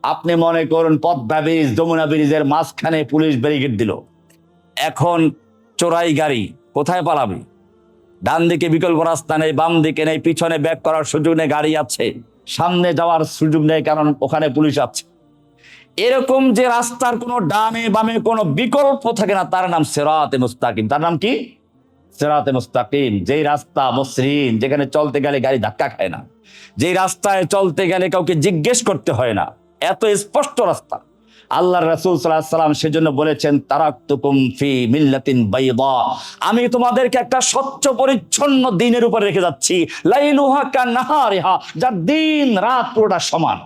আপনি মনে করুন পদ্মা ব্রিজ, যমুনা ব্রিজের মাঝখানে পুলিশ ব্যারিকেড দিল, এখন চোরাই গাড়ি কোথায় পালাবে? ডান দিকে বিকল্প রাস্তা নেই, বাম দিকে নেই, পিছনে ব্যাক করার সুযোগ নেই, গাড়ি আছে, সামনে যাওয়ার সুযোগ নেই কারণ ওখানে পুলিশ আছে। এরকম যে রাস্তার কোনো ডানে বামে কোনো বিকল্প থাকে না, তার নাম সিরাতে মুস্তাকিম। তার নাম কি? সিরাতে মুস্তাকিম। যেই রাস্তা মসৃণ, যেখানে চলতে গেলে গাড়ি ধাক্কা খায় না, যেই রাস্তায় চলতে গেলে কাউকে জিজ্ঞেস করতে হয় না, এত স্পষ্ট রাস্তা। আল্লাহর রাসূল সাল্লাল্লাহু আলাইহি ওয়াসাল্লাম সেজন্য বলেছেন, তারাকতুকুম ফি মিল্লাতিন বাইদা, আমি তোমাদেরকে একটা স্বচ্ছ পরিচ্ছন্ন দিনের উপর রেখে যাচ্ছি, লাইলুহা কান্নাহারিহা, যার দিন রাত পুরোটা সমান।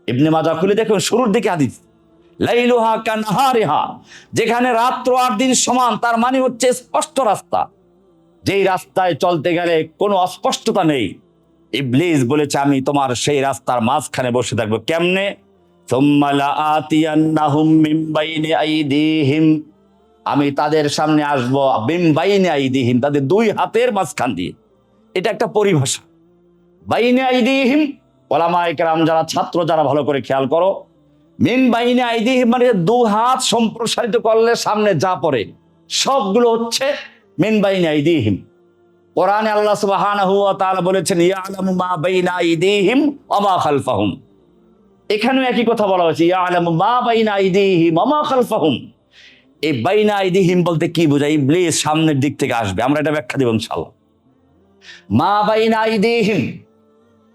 ইবনে মাজাহ খুলে দেখুন, শুরুর দিকে হাদিস, লাইলুহা কান্নাহারিহা, যেখানে রাত্র আর দিন সমান, তার মানে হচ্ছে স্পষ্ট রাস্তা, যেই রাস্তায় চলতে গেলে কোনো অস্পষ্টতা নেই। ইবলিস বলেছে, আমি তোমার সেই রাস্তার মাঝখানে বসে থাকবো। কেমনে? সুম্মা লাআতিয়ান্নাহুম মিন বাইনি আইদিহিম, আমি তাদের সামনে আসবো, মিন বাইনি আইদিহিম, তাদের দুই হাতের মাঝখান দিয়ে। এটা একটা পরিভাষা। বাইনি আইদিহিম, ওলামায়ে কেরাম যারা, ছাত্র যারা, ভালো করে খেয়াল করো, মিন বাইনি আইদিহিম মানে দু হাত সম্প্রসারিত করলে সামনে যা পড়ে সবগুলো হচ্ছে মিন বাইনি আইদিহিম। কোরআনে আল্লাহ সুবহানাহু ওয়া তাআলা বলেছেন, ইয়ালামু মা বাইনা আইদিহিম ওয়া মা খালফাহুম, এখানেও একই কথা বলা হয়েছে, ইয়ালামু মা বাইনা আইদিহিম ওয়া মা খালফাহুম। এই বাইনা আইদিহিম বলতে কি বোঝায়? ইবলিস সামনের দিক থেকে আসবে, আমরা এটা ব্যাখ্যা দেব ইনশাআল্লাহ। মা বাইনা আইদিহিম,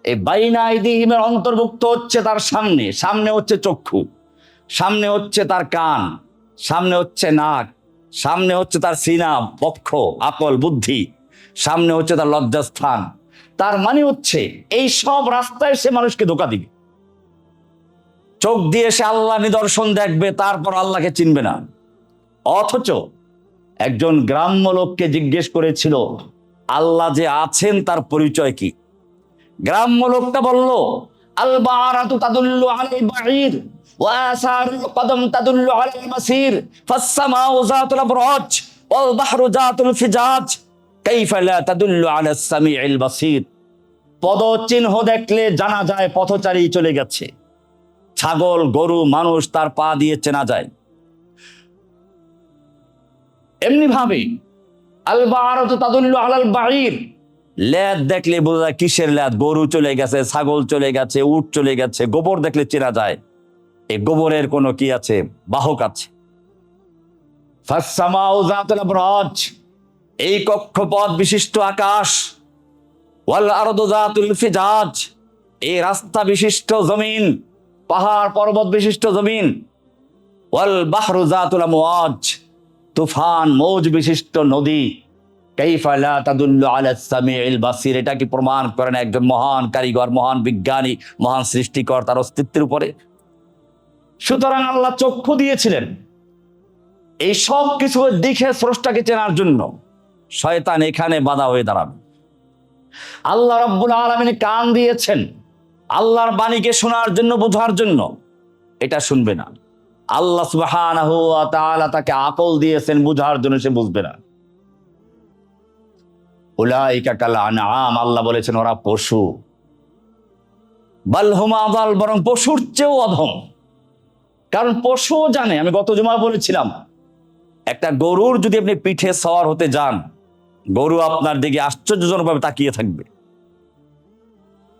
এই বাইনা আইদিহিমের অন্তর্ভুক্ত হচ্ছে তার সামনে, সামনে হচ্ছে চক্ষু, সামনে হচ্ছে তার কান, সামনে হচ্ছে নাক, সামনে হচ্ছে তার সিনা, বক্ষ, আকল, বুদ্ধি, সামনে হচ্ছে তার লজ্জাস্থান। তার মানে হচ্ছে এই সব রাস্তায় সে মানুষকে ধোঁকা দিবে। চোখ দিয়ে সে আল্লাহ নিদর্শন দেখবে, তারপর আল্লাহকে চিনবে না। অথচ একজন গ্রাম্য লোককে জিজ্ঞেস করেছিল, আল্লাহ যে আছেন তার পরিচয় কি? গ্রাম্য লোকটা বলল, আল বারাতু তাদুল্লু আলাল বাঈর ওয়া আসারুল কদম তাদুল্লু আলাল মাসির ফাস-সামাউ যাতুল আবরাজ ওয়াল বাহরু যাতুল ফিজাজ কাইফা লা তাদুল্লু আলাস সামিউল বাসীর। পদচিহ্ন দেখলে জানা যায় পথচারী চলে গেছে। ছাগল, গরু, মানুষ তার পা দিয়ে চেনা যায়। এমনি ভাবে আল বারাতু তাদুল্লু আলাল বাঈর, ল্যাদ দেখলে বোঝা যায় কিসের ল্যাদ, গরু চলে গেছে, ছাগল চলে গেছে, উট চলে গেছে। গোবর দেখলে চেনা যায়, এই গোবরের কোনো কি আছে? বাহক আছে। ফাস-সামাউ যাতুল আবরাজ, এই কক্ষপথ বিশিষ্ট আকাশ, ওয়াল আরদু যাতুল ফিজাজ, এই রাস্তা বিশিষ্ট জমিন, পাহাড় পর্বত বিশিষ্ট জমিন, ওয়াল বাহরু যাতুল আমওয়াজ, তুফান মৌজ বিশিষ্ট নদী। কাইফা লা তাদুল্লু আলাস সামিউল বাসীর, এটা কি প্রমাণ করেন একজন মহান কারিগর, মহান বিজ্ঞানী, মহান সৃষ্টিকর্তার অস্তিত্বের উপরে? সুতরাং আল্লাহ চক্ষু দিয়েছিলেন এই সব কিছু দেখে স্রষ্টাকে চেনার জন্য। শয়তান এখানে বাধা হয়ে দাঁড়াবে। আল্লাহ রাব্বুল আলামিন কান দিয়েছেন আল্লাহর বাণীকে শোনার জন্য, বোঝার জন্য, এটা শুনবে না। আল্লাহ সুবহানাহু ওয়া তাআলা তাকে আকল দিয়েছেন বোঝার জন্য, সে বুঝবে না। উলাইকা কাল আনআম, আল্লাহ বলেছেন ওরা পশু। বাল হুম আযাল, বরং পশুর চেয়েও অধম। কারণ পশু জানে, আমি গত জুমা বলেছিলাম, একটা গরুর যদি আপনি পিঠে সওয়ার হতে যান, গরু আপনার দিকে আশ্চর্যজনকভাবে তাকিয়ে থাকবে।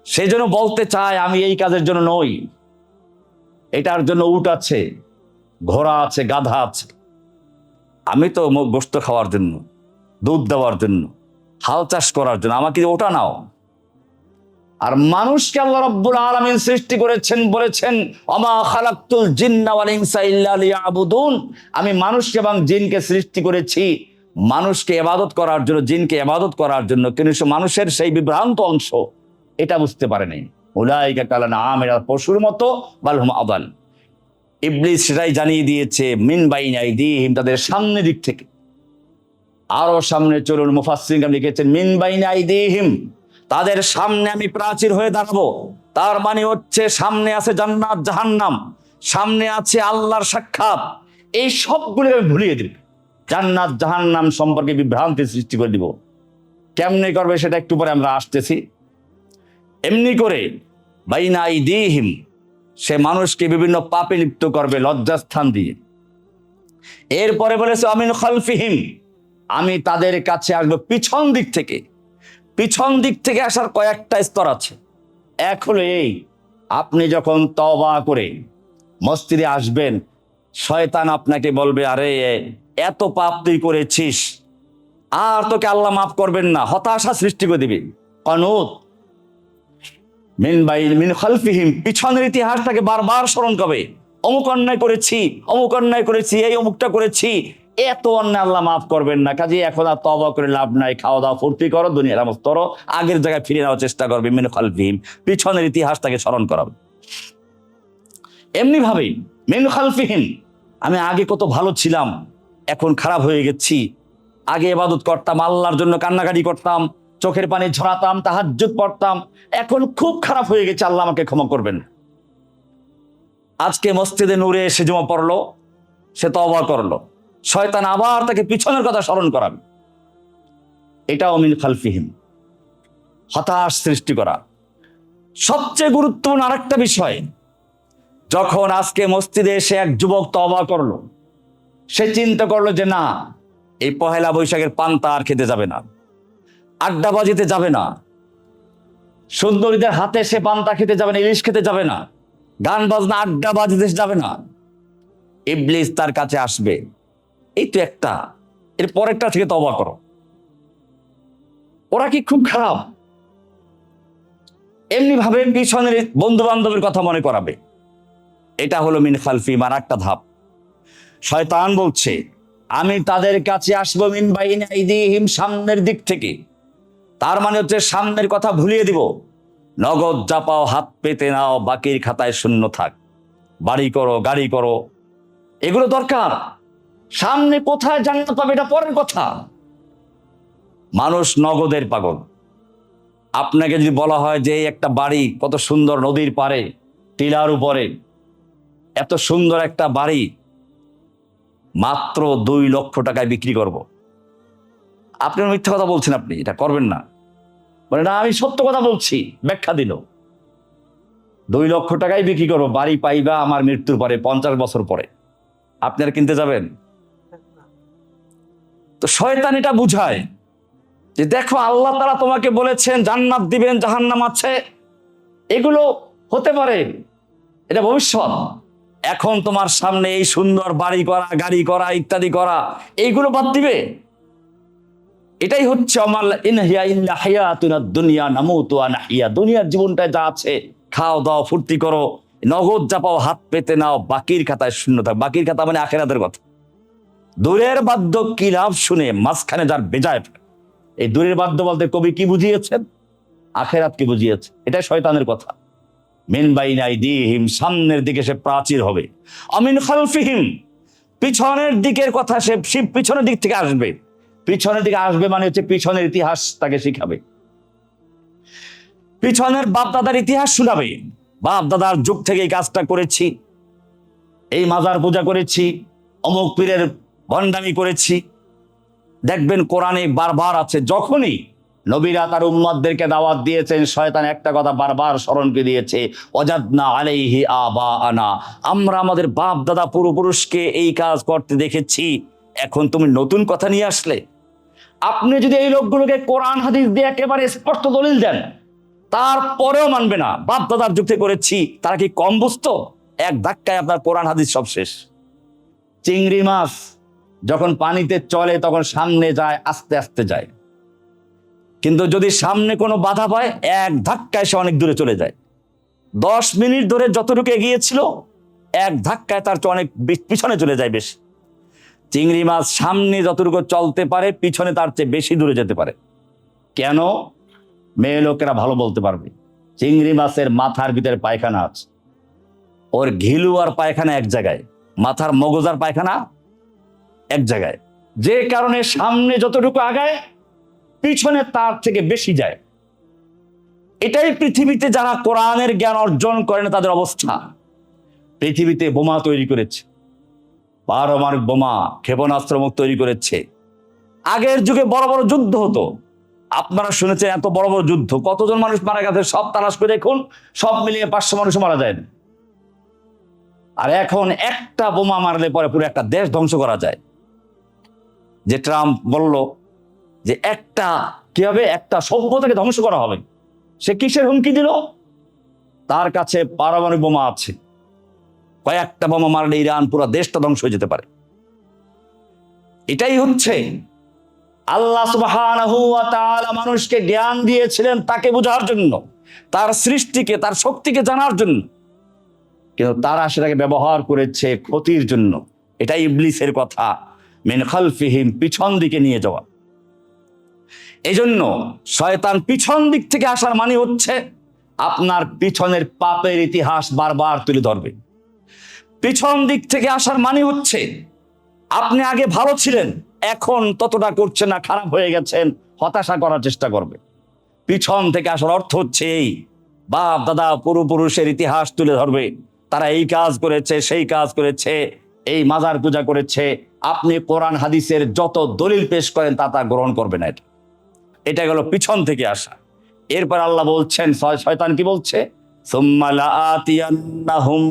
সেই জন্য বলতে চায় আমি এই কাজের জন্য নই, এটার জন্য উট আছে, ঘোড়া আছে, গাধা আছে। আমি তো গোশত খাওয়ার জন্য, দুধ দেওয়ার জন্য, হাল চাষ করার জন্য, আমাকে ওটা নাও। আর মানুষকে আল্লাহ রাব্বুল আলামিন সৃষ্টি করেছেন, বলেছেন ওমা খালাকতুল জিন্না ওয়াল ইনসা ইল্লা লিয়াবুদুন, আমি মানুষকে এবং জিনকে সৃষ্টি করেছি মানুষকে ইবাদত করার জন্য, জিনকে ইবাদত করার জন্য। কিন্তু মানুষের সেই বিভ্রান্ত অংশ এটা বুঝতে পারে নাই। উলাইকা কাল আনআম, পশুর মতো, বাল হুম আদাল। ইবলিস সেটাই জানিয়ে দিয়েছে, মিন বাইনি আইদিহিম, তাদের সামনে দিক থেকে। আরো সামনে চলুন, মুফাসসিরিন লিখেছেন মিন বাইনি আইদিহিম, তাদের সামনে আমি প্রাচীর হয়ে দাঁড়াবো। তার মানে হচ্ছে সামনে আছে জান্নাত জাহান্নাম, সামনে আছে আল্লাহর সাক্ষাৎ। এই সবগুলো আমি ভুলিয়ে দিব, জান্নাত জাহান্নাম সম্পর্কে বিভ্রান্তি সৃষ্টি করে দিব। কেমনে করবে সেটা একটু পরে আমরা আসতেছি। এমনি করে বাইনা আইদিহিম, সে মানুষকে বিভিন্ন পাপে লিপ্ত করবে লজ্জাস্থান দিয়ে। এরপরে বলেছে আমিন খালফিহিম, আমি তাদের কাছে আসবো পিছন দিক থেকে। পিছন দিক থেকে আসার কয়েকটা স্তর আছে। এক হলো এই, আপনি যখন তওবা করে মসজিদে আসবেন, শয়তান আপনাকে বলবে আরে এত পাপ তুই করেছিস, আর তোকে আল্লাহ মাফ করবেন না, হতাশা সৃষ্টি করে দিবে। কানুত মিন খালফিহিম, পিছনের ইতিহাস তাকে বারবার স্মরণ করবে, অমুক অন্যায় করেছি, অমুক অন্যায় করেছি, এই অমুকটা করেছি, এত অন্যায় আল্লাহ মাফ করবেন না। কাজে এখন আর তওবা করে লাভ নাই, খাওয়া দাওয়া ফুর্তি করো, দুনিয়ার আমল করো, আগের জায়গায় ফিরে নেওয়ার চেষ্টা করবে। মিন খালফিহিম, পিছনের ইতিহাস তাকে স্মরণ করাবে। এমনি ভাবে মিন খালফিহিম, আমি আগে কত ভালো ছিলাম, এখন খারাপ হয়ে গেছি। আগে ইবাদত করতাম, আল্লাহর জন্য কান্নাকাটি করতাম, চোখের পানি ঝরাতাম, তাহাজ্জুদ পড়তাম, এখন খুব খারাপ হয়ে গেছে, আল্লাহ আমাকে ক্ষমা করবেন। আজকে মসজিদে নূরে এসে জমা পড়লো, সে তওবা করলো, শয়তান আবার তাকে পিছনের কথা স্মরণ করাবে। এটাও মিন খালফিহিম, হতাশ সৃষ্টি করা। সবচেয়ে গুরুত্বপূর্ণ আরেকটা বিষয়, যখন আজকে মসজিদে এসে এক যুবক তওবা করলো, সে চিন্তা করলো যে না, এই পহেলা বৈশাখের পান্তা আর খেতে যাবে না, আড্ডাবাজিতে যাবে না, সুন্দরীদের হাতে সে পান্তা খেতে যাবে না, ইলিশ খেতে যাবে না, গান বাজনা আড্ডাবাজিতে যাবে না। ইবলিস তার কাছে আসবে, এই তো একটা, এর পরেরটা থেকে তওবা করো। ওরা কি খুব খারাপ? এমনি ভাবে পিছনের বন্ধু বান্ধবের কথা মনে করাবে। এটা হলো মিন খালফি, আর একটা ধাপ। শয়তান বলছে আমি তাদের কাছে আসবো মিন বাইনি আইদিহিম, সামনের দিক থেকে। তার মানে হচ্ছে সামনের কথা ভুলিয়ে দিব। নগদ যা পাও হাত পেতে নাও, বাকির খাতায় শূন্য থাক। বাড়ি করো, গাড়ি করো, এগুলো দরকার। সামনে কোথায় জান্নাত পাবে এটা পরের কথা। মানুষ নগদের পাগল। আপনাকে যদি বলা হয় যে একটা বাড়ি কত সুন্দর, নদীর পাড়ে, টিলার উপরে, এত সুন্দর একটা বাড়ি মাত্র 2 লক্ষ টাকায় বিক্রি করব, আপনি মিথ্যা কথা বলছেন, আপনি এটা করবেন না। বলে না, আমি সত্য কথা বলছি। ব্যাখ্যা দিল 2 লক্ষ টাকায় বিক্রি করবো, বাড়ি পাইবা আমার মৃত্যুর পরে, 50 বছর পরে। আপনি আর কিনতে যাবেন? তো শয়তান এটা বুঝায় যে দেখো আল্লাহ তাআলা তোমাকে বলেছেন জান্নাত দিবেন, জাহান্নাম আছে, এগুলো হতে পারে, এটা ভবিষ্যৎ। এখন তোমার সামনে এই সুন্দর বাড়ি করা, গাড়ি করা, ইত্যাদি করা, এইগুলো বাদ দিবে। এটাই হচ্ছে আমাল ইন হিয়া ইল্লা হায়াতুনা দুনিয়া নামুতু ওয়া নাহিয়া। দুনিয়ার জীবনটা যা আছে, খাও দাও, ফুর্তি করো, নগদ যা পাও হাত পেতে নাও, বাকির খাতায় শূন্য থাক। বাকির খাতা মানে আখিরাতের কথা। দূরের বাদ্য কি লাভ শুনে মাঝখানে যার বেজায়। এই দূরের বাদ্য বলতে কবি কি বুঝিয়েছেন? আখিরাত কি বুঝিয়েছে। এটাই শয়তানের কথা। মিন বাইনি আইদিহিম, সামনের দিকে সে প্রাচীর হবে। আমিন খালফিহিম, পিছনের দিকের কথা, সে পিছনের দিক থেকে আসবে। পিছনের দিকে আসবে মানে হচ্ছে পিছনের ইতিহাস তাকে শিখাবে, পিছনের বাপ দাদার ইতিহাস শোনাবে। বাপ দাদার যুগ থেকে এই কাজটা করেছি, এই মাজার পূজা করেছি, অমুক পীরের ভণ্ডামি করেছি। দেখবেন কোরআনে বারবার আছে, যখনই নবীরা তার উম্মতদেরকে দাওয়াত দিয়েছেন, শয়তান একটা কথা বারবার স্মরণকে দিয়েছে, ওয়াজাদনা আলাইহি আবাআনা, আমরা আমাদের বাপ দাদা পূর্বপুরুষকে এই কাজ করতে দেখেছি, এখন তুমি নতুন কথা নিয়ে আসলে। আপনি যদি এই লোকগুলোকে কোরআন হাদিস দিয়ে একেবারে স্পষ্ট দলিল দেন, তারপরেও মানবে না। বাপ দাদার যুক্তি করেছি, তারা কি কম বুঝতো? এক ধাক্কায় আপনার কোরআন হাদিস সব শেষ। চিংড়ি মাছ যখন পানিতে চলে তখন সামনে যায়, আস্তে আস্তে যায়, কিন্তু যদি সামনে কোনো বাধা পায় এক ধাক্কায় সে অনেক দূরে চলে যায়। 10 মিনিট ধরে যতটুকু এগিয়েছিল এক ধাক্কায় তার চেয়ে অনেক পিছনে চলে যায় বেশি। চিংড়ি মাছ সামনে যতটুকু চলতে পারে পিছনে তার চেয়ে বেশি দূরে যেতে পারে। কেন? মেয়ে লোকেরা ভালো বলতে পারবে। চিংড়ি মাছের মাথার ভিতরে পায়খানা আছে, ওর ঘিলু আর পায়খানা এক জায়গায়, মাথার মগজ আর পায়খানা এক জায়গায়, যে কারণে সামনে যতটুকু আগায় পিছনে তার থেকে বেশি যায়। এটাই পৃথিবীতে যারা কোরআনের জ্ঞান অর্জন করে না তাদের অবস্থা। পৃথিবীতে বোমা তৈরি করেছে, পারমাণবিক বোমা, ক্ষেপণাস্ত্র মুখ তৈরি করেছে। আগের যুগে বড় বড় যুদ্ধ হতো, আপনারা শুনেছেন এত বড় বড় যুদ্ধ, কতজন মানুষ মারা গেছে সব তালাশ করে দেখুন, সব মিলিয়ে 500 মানুষ মারা যায়। আর এখন একটা বোমা মারলে পরে পুরো একটা দেশ ধ্বংস করা যায়। যে ট্রাম্প বলল যে কিভাবে একটা সভ্যতাকে ধ্বংস করা হবে, সে কিসের হুমকি দিল? তার কাছে পারমাণবিক বোমা আছে, কয়েকটা বোমা মারলে ইরান পুরো দেশটা ধ্বংস হয়ে যেতে পারে। এটাই হচ্ছে আল্লাহ সুবহানাহু ওয়া তাআলা মানুষকে জ্ঞান দিয়েছিলেন তাকে বোঝার জন্য, তার সৃষ্টিকে, তার শক্তিকে জানার জন্য, কিন্তু তারা সেটাকে ব্যবহার করেছে ক্ষতির জন্য। এটাই ইবলিসের কথা, মিন খালফিহিম, পিছন দিকে নিয়ে যাওয়া। এই জন্য শয়তান পিছন দিক থেকে আসার মানে হচ্ছে আপনার পিছনের পাপের ইতিহাস বারবার তুলে ধরবে। পিছন দিক থেকে আসার মানে হচ্ছে আপনি আগে ভালো ছিলেন, এখন ততটা করছেন না, খারাপ হয়ে গেছেন, হতাশা করার চেষ্টা করবে। পিছন থেকে আসার অর্থ হচ্ছে এই বাপ দাদা পূর্বপুরুষের ইতিহাস তুলে ধরবে, তারা এই কাজ করেছে, সেই কাজ করেছে, এই মাজার পূজা করেছে। আপনি কোরআন হাদিসের যত দলিল পেশ করেন তা গ্রহণ করবে না। এটা গেল পিছন থেকে আসা। এরপর আল্লাহ বলছেন, শয়তান কি বলছে? সুম্মা লাআতিয়ান্নাহুম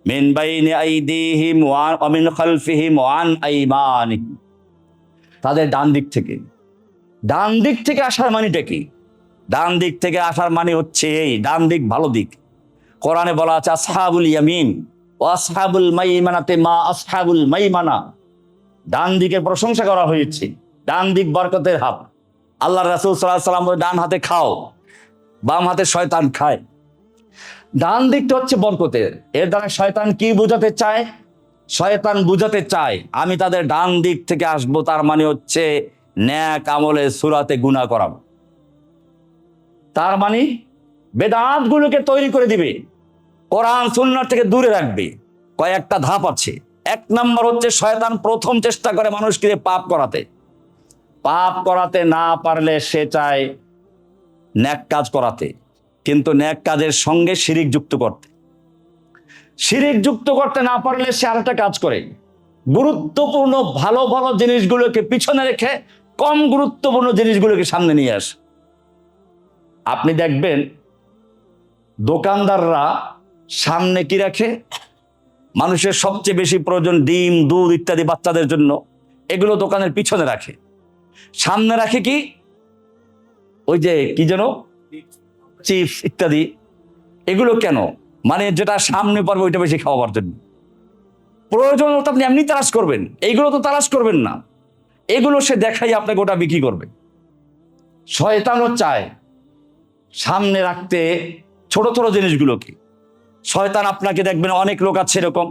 মিন বাইনি আইদিহিম ওয়া মিন খালফিহিম ওয়া আন আইমানিহিম। তাদের ডান দিক থেকে। ডান দিক থেকে আসার মানেটা কি? ডান দিক থেকে আসার মানে হচ্ছে এই ডান দিক ভালো দিক। কোরআনে বলা আছে আসহাবুল ইয়ামিন ওয়া আসহাবুল মাইমানাতে মা আসহাবুল মাইমানা। ডান দিকের প্রশংসা করা হয়েছে, ডান দিক বরকতের হাত। আল্লাহ রাসূল সাল্লাল্লাহু আলাইহি ওয়াসাল্লাম ডান হাতে খাও, বাম হাতে শয়তান খায়। ডান দিকটা হচ্ছে বরকতের। এর দ্বারা শয়তান কি বোঝাতে চায়? শয়তান বুঝাতে চায় আমি তাদের ডান দিক থেকে আসবো, তার মানে হচ্ছে ন্যাক আমলে সূরাতে গুনাহ করাবো। তার মানে বেদাত গুলোকে তৈরি করে দিবে, কোরআন সুন্নাহ থেকে দূরে রাখবে। কয়েকটা ধাপ আছে। 1 নম্বর হচ্ছে শয়তান প্রথম চেষ্টা করে মানুষকে পাপ করাতে। পাপ করাতে না পারলে সে চায় ন্যাক কাজ করাতে, কিন্তু ন্যাক কাজের সঙ্গে শিরিক যুক্ত করতে। শিরিক যুক্ত করতে না পারলে সে আরেকটা কাজ করে, গুরুত্বপূর্ণ ভালো ভালো জিনিসগুলোকে পিছনে রেখে কম গুরুত্বপূর্ণ জিনিসগুলোকে সামনে নিয়ে আসে। আপনি দেখবেন দোকানদাররা সামনে কি রাখে? মানুষের সবচেয়ে বেশি প্রয়োজন ডিম, দুধ ইত্যাদি বাচ্চাদের জন্য, এগুলো দোকানের পিছনে রাখে। সামনে রাখে কি? ওই যে কি যেন চিপস ইত্যাদি। এগুলো কেন? মানে যেটা সামনে পারবে ওইটা বেশি খাওয়াবার জন্য। প্রয়োজন তো আপনি এমনি তালাশ করবেন, এইগুলো তো তালাশ করবেন না। এগুলো সে দেখাই আপনাকে ওটা বিক্রি করবে। শয়তানও চায় সামনে রাখতে ছোট ছোট জিনিসগুলোকে। শয়তান আপনাকে দেখবেন, অনেক লোক আছে এরকম,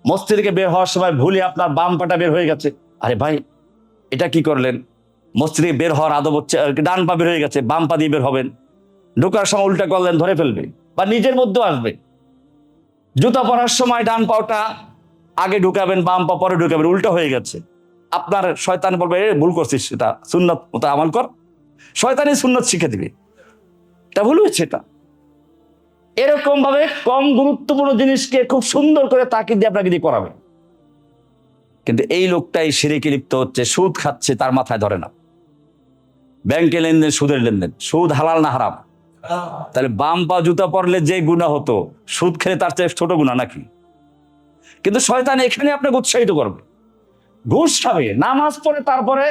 মসজিদ থেকে বের হওয়ার সময় ভুলে আপনার বাম পাটা বের হয়ে গেছে। আরে ভাই এটা কি করলেন? মসজিদ থেকে বের হওয়ার আদব হচ্ছে ডান পা বের হয়ে গেছে, বাম পা দিয়ে বের হবেন। ঢোকার সময় উল্টা করলেন, ধরে ফেলবে, বা নিজের মধ্যেও আসবে। জুতা পরার সময় ডান পাটা আগে ঢুকাবেন, বাম পা পরে ঢুকাবেন, উল্টা হয়ে গেছে। আপনার শয়তান বলবে ভুল করছিস, সেটা সুন্নাত মতো আমল কর। শয়তানই সুন্নাত শিখে দিবে, এটা ভুল হয়েছে। এটা এরকম ভাবে কম গুরুত্বপূর্ণ জিনিসকে খুব সুন্দর করে তাকে দিয়ে আপনাকে দিয়ে করাবে। কিন্তু এই লোকটাই শিরকে লিপ্ত হচ্ছে, সুদ খাচ্ছে, তার মাথায় ধরে না। ব্যাংকে লেনদেন, সুদের লেনদেন। সুদ হালাল না হারাম? তাহলে বাম পা জুতা পরলে যে গুনাহ হতো, সুদ খেলে তার চেয়ে ছোট গুনাহ নাকি? কিন্তু শয়তান এখানে আপনাকে উৎসাহিত করবে, ঘুষ খাবে, নামাজ পড়ে তারপরে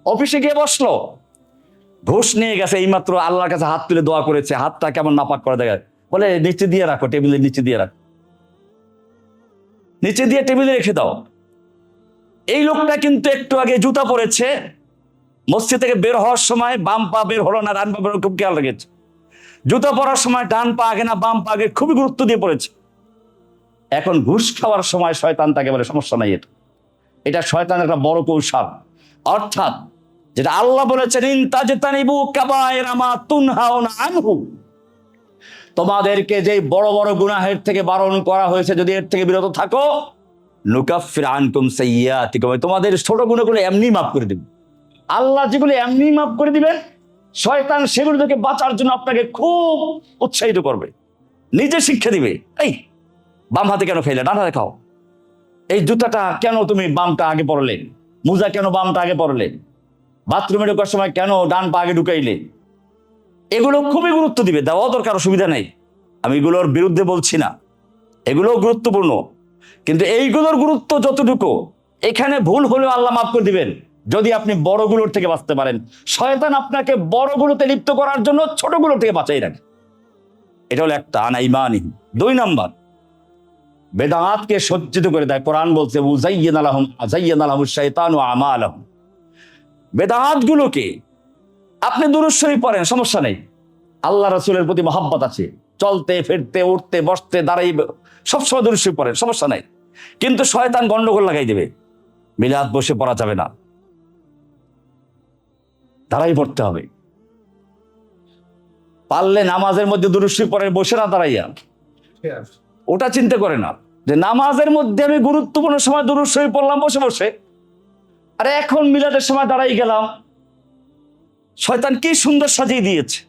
অফিসে গিয়ে বসলো, ঘুষ নিয়ে গেছে, এইমাত্র আল্লাহর কাছে হাত তুলে দোয়া করেছে, হাতটা কেমন নাপাক করে দেখা, বলে নিচে দিয়ে রাখো, টেবিলের নিচে দিয়ে রাখো, নিচে দিয়ে টেবিলে রেখে দাও। এই লোকটা কিন্তু একটু আগে জুতা পরেছে, মসজিদ থেকে বের হওয়ার সময় বাম পা বের হলো না, ডান পা বের, খুব খেয়াল রেখেছে। জুতা পরার সময় ডান পা আগে না বাম পা আগে, খুবই গুরুত্ব দিয়ে পড়েছে। এখন ঘুষ খাওয়ার সময় শয়তান তাকে বলে সমস্যা নাই, এটা শয়তানের একটা বড় কৌশল। অর্থাৎ যেটা আল্লাহ বলেছেন, ইনতাজতানিবু কাবায়রা মা তুনহাউনা আনহু, তোমাদেরকে যে বড় বড় গুনাহের থেকে বারণ করা হয়েছে যদি এর থেকে বিরত থাকো, নুকাফির আনকুম সাইয়্যাতিকুম, তোমাদের ছোট গুনাহগুলো এমনি মাফ করে দিবেন। আল্লাহ যেগুলো এমনি মাফ করে দিবেন, শয়তান সেগুলো থেকে বাঁচার জন্য আপনাকে খুব উৎসাহিত করবে, নিজে শিক্ষা দিবে। এই বাম হাতে কেন খাইলে, ডান হাতে খাও। এই জুতাটা কেন তুমি বামটা আগে পরলে, মোজা কেন বামটা আগে পরলে, বাথরুমে ঢোকার সময় কেন ডান পা আগে ঢুকাইলে, এগুলো খুবই গুরুত্ব দিবে। দেওয়া দরকার, অসুবিধা নেই, আমি এগুলোর বিরুদ্ধে বলছি না, এগুলোও গুরুত্বপূর্ণ। কিন্তু এইগুলোর গুরুত্ব যতটুকু, এখানে ভুল হলেও আল্লাহ মাফ করে দিবেন যদি আপনি বড়গুলোর থেকে বাঁচতে পারেন। শয়তান আপনাকে বড়গুলোতে লিপ্ত করার জন্য ছোটগুলোর থেকে বাঁচাই রাখে। এটা হলো একটা আনাইমানি। 2 নাম্বার, বেদাতকে সজ্জিত করে দেয়। কোরআন বলছে উযায়্যিনা লাহুমুশ শাইতানু আমালাহুম, বেদাতগুলোকে আপনি দুরূদ শরীফ পড়েন, সমস্যা নেই, আল্লাহ রাসূলের প্রতি মহব্বত আছে, চলতে ফিরতে উঠতে বসতে দাঁড়াই সবসময় দুরূদ শরীফ পড়েন, সমস্যা নাই। কিন্তু শয়তান গন্ডগোল লাগাই দেবে, মিলাদ বসে পড়া যাবে না, দাঁড়াই পড়তে হবে। পারলে নামাজের মধ্যে দুরূদ শরীফ পড়ে, বসে না দাঁড়াইয়া, ওটা চিন্তা করে না যে নামাজের মধ্যে আমি গুরুত্বপূর্ণ সময় দুরূদ শরীফ পড়লাম বসে বসে, আর এখন মিলাদের সময় দাঁড়াই গেলাম। শয়তান কি সুন্দর সাজিয়ে দিয়েছে।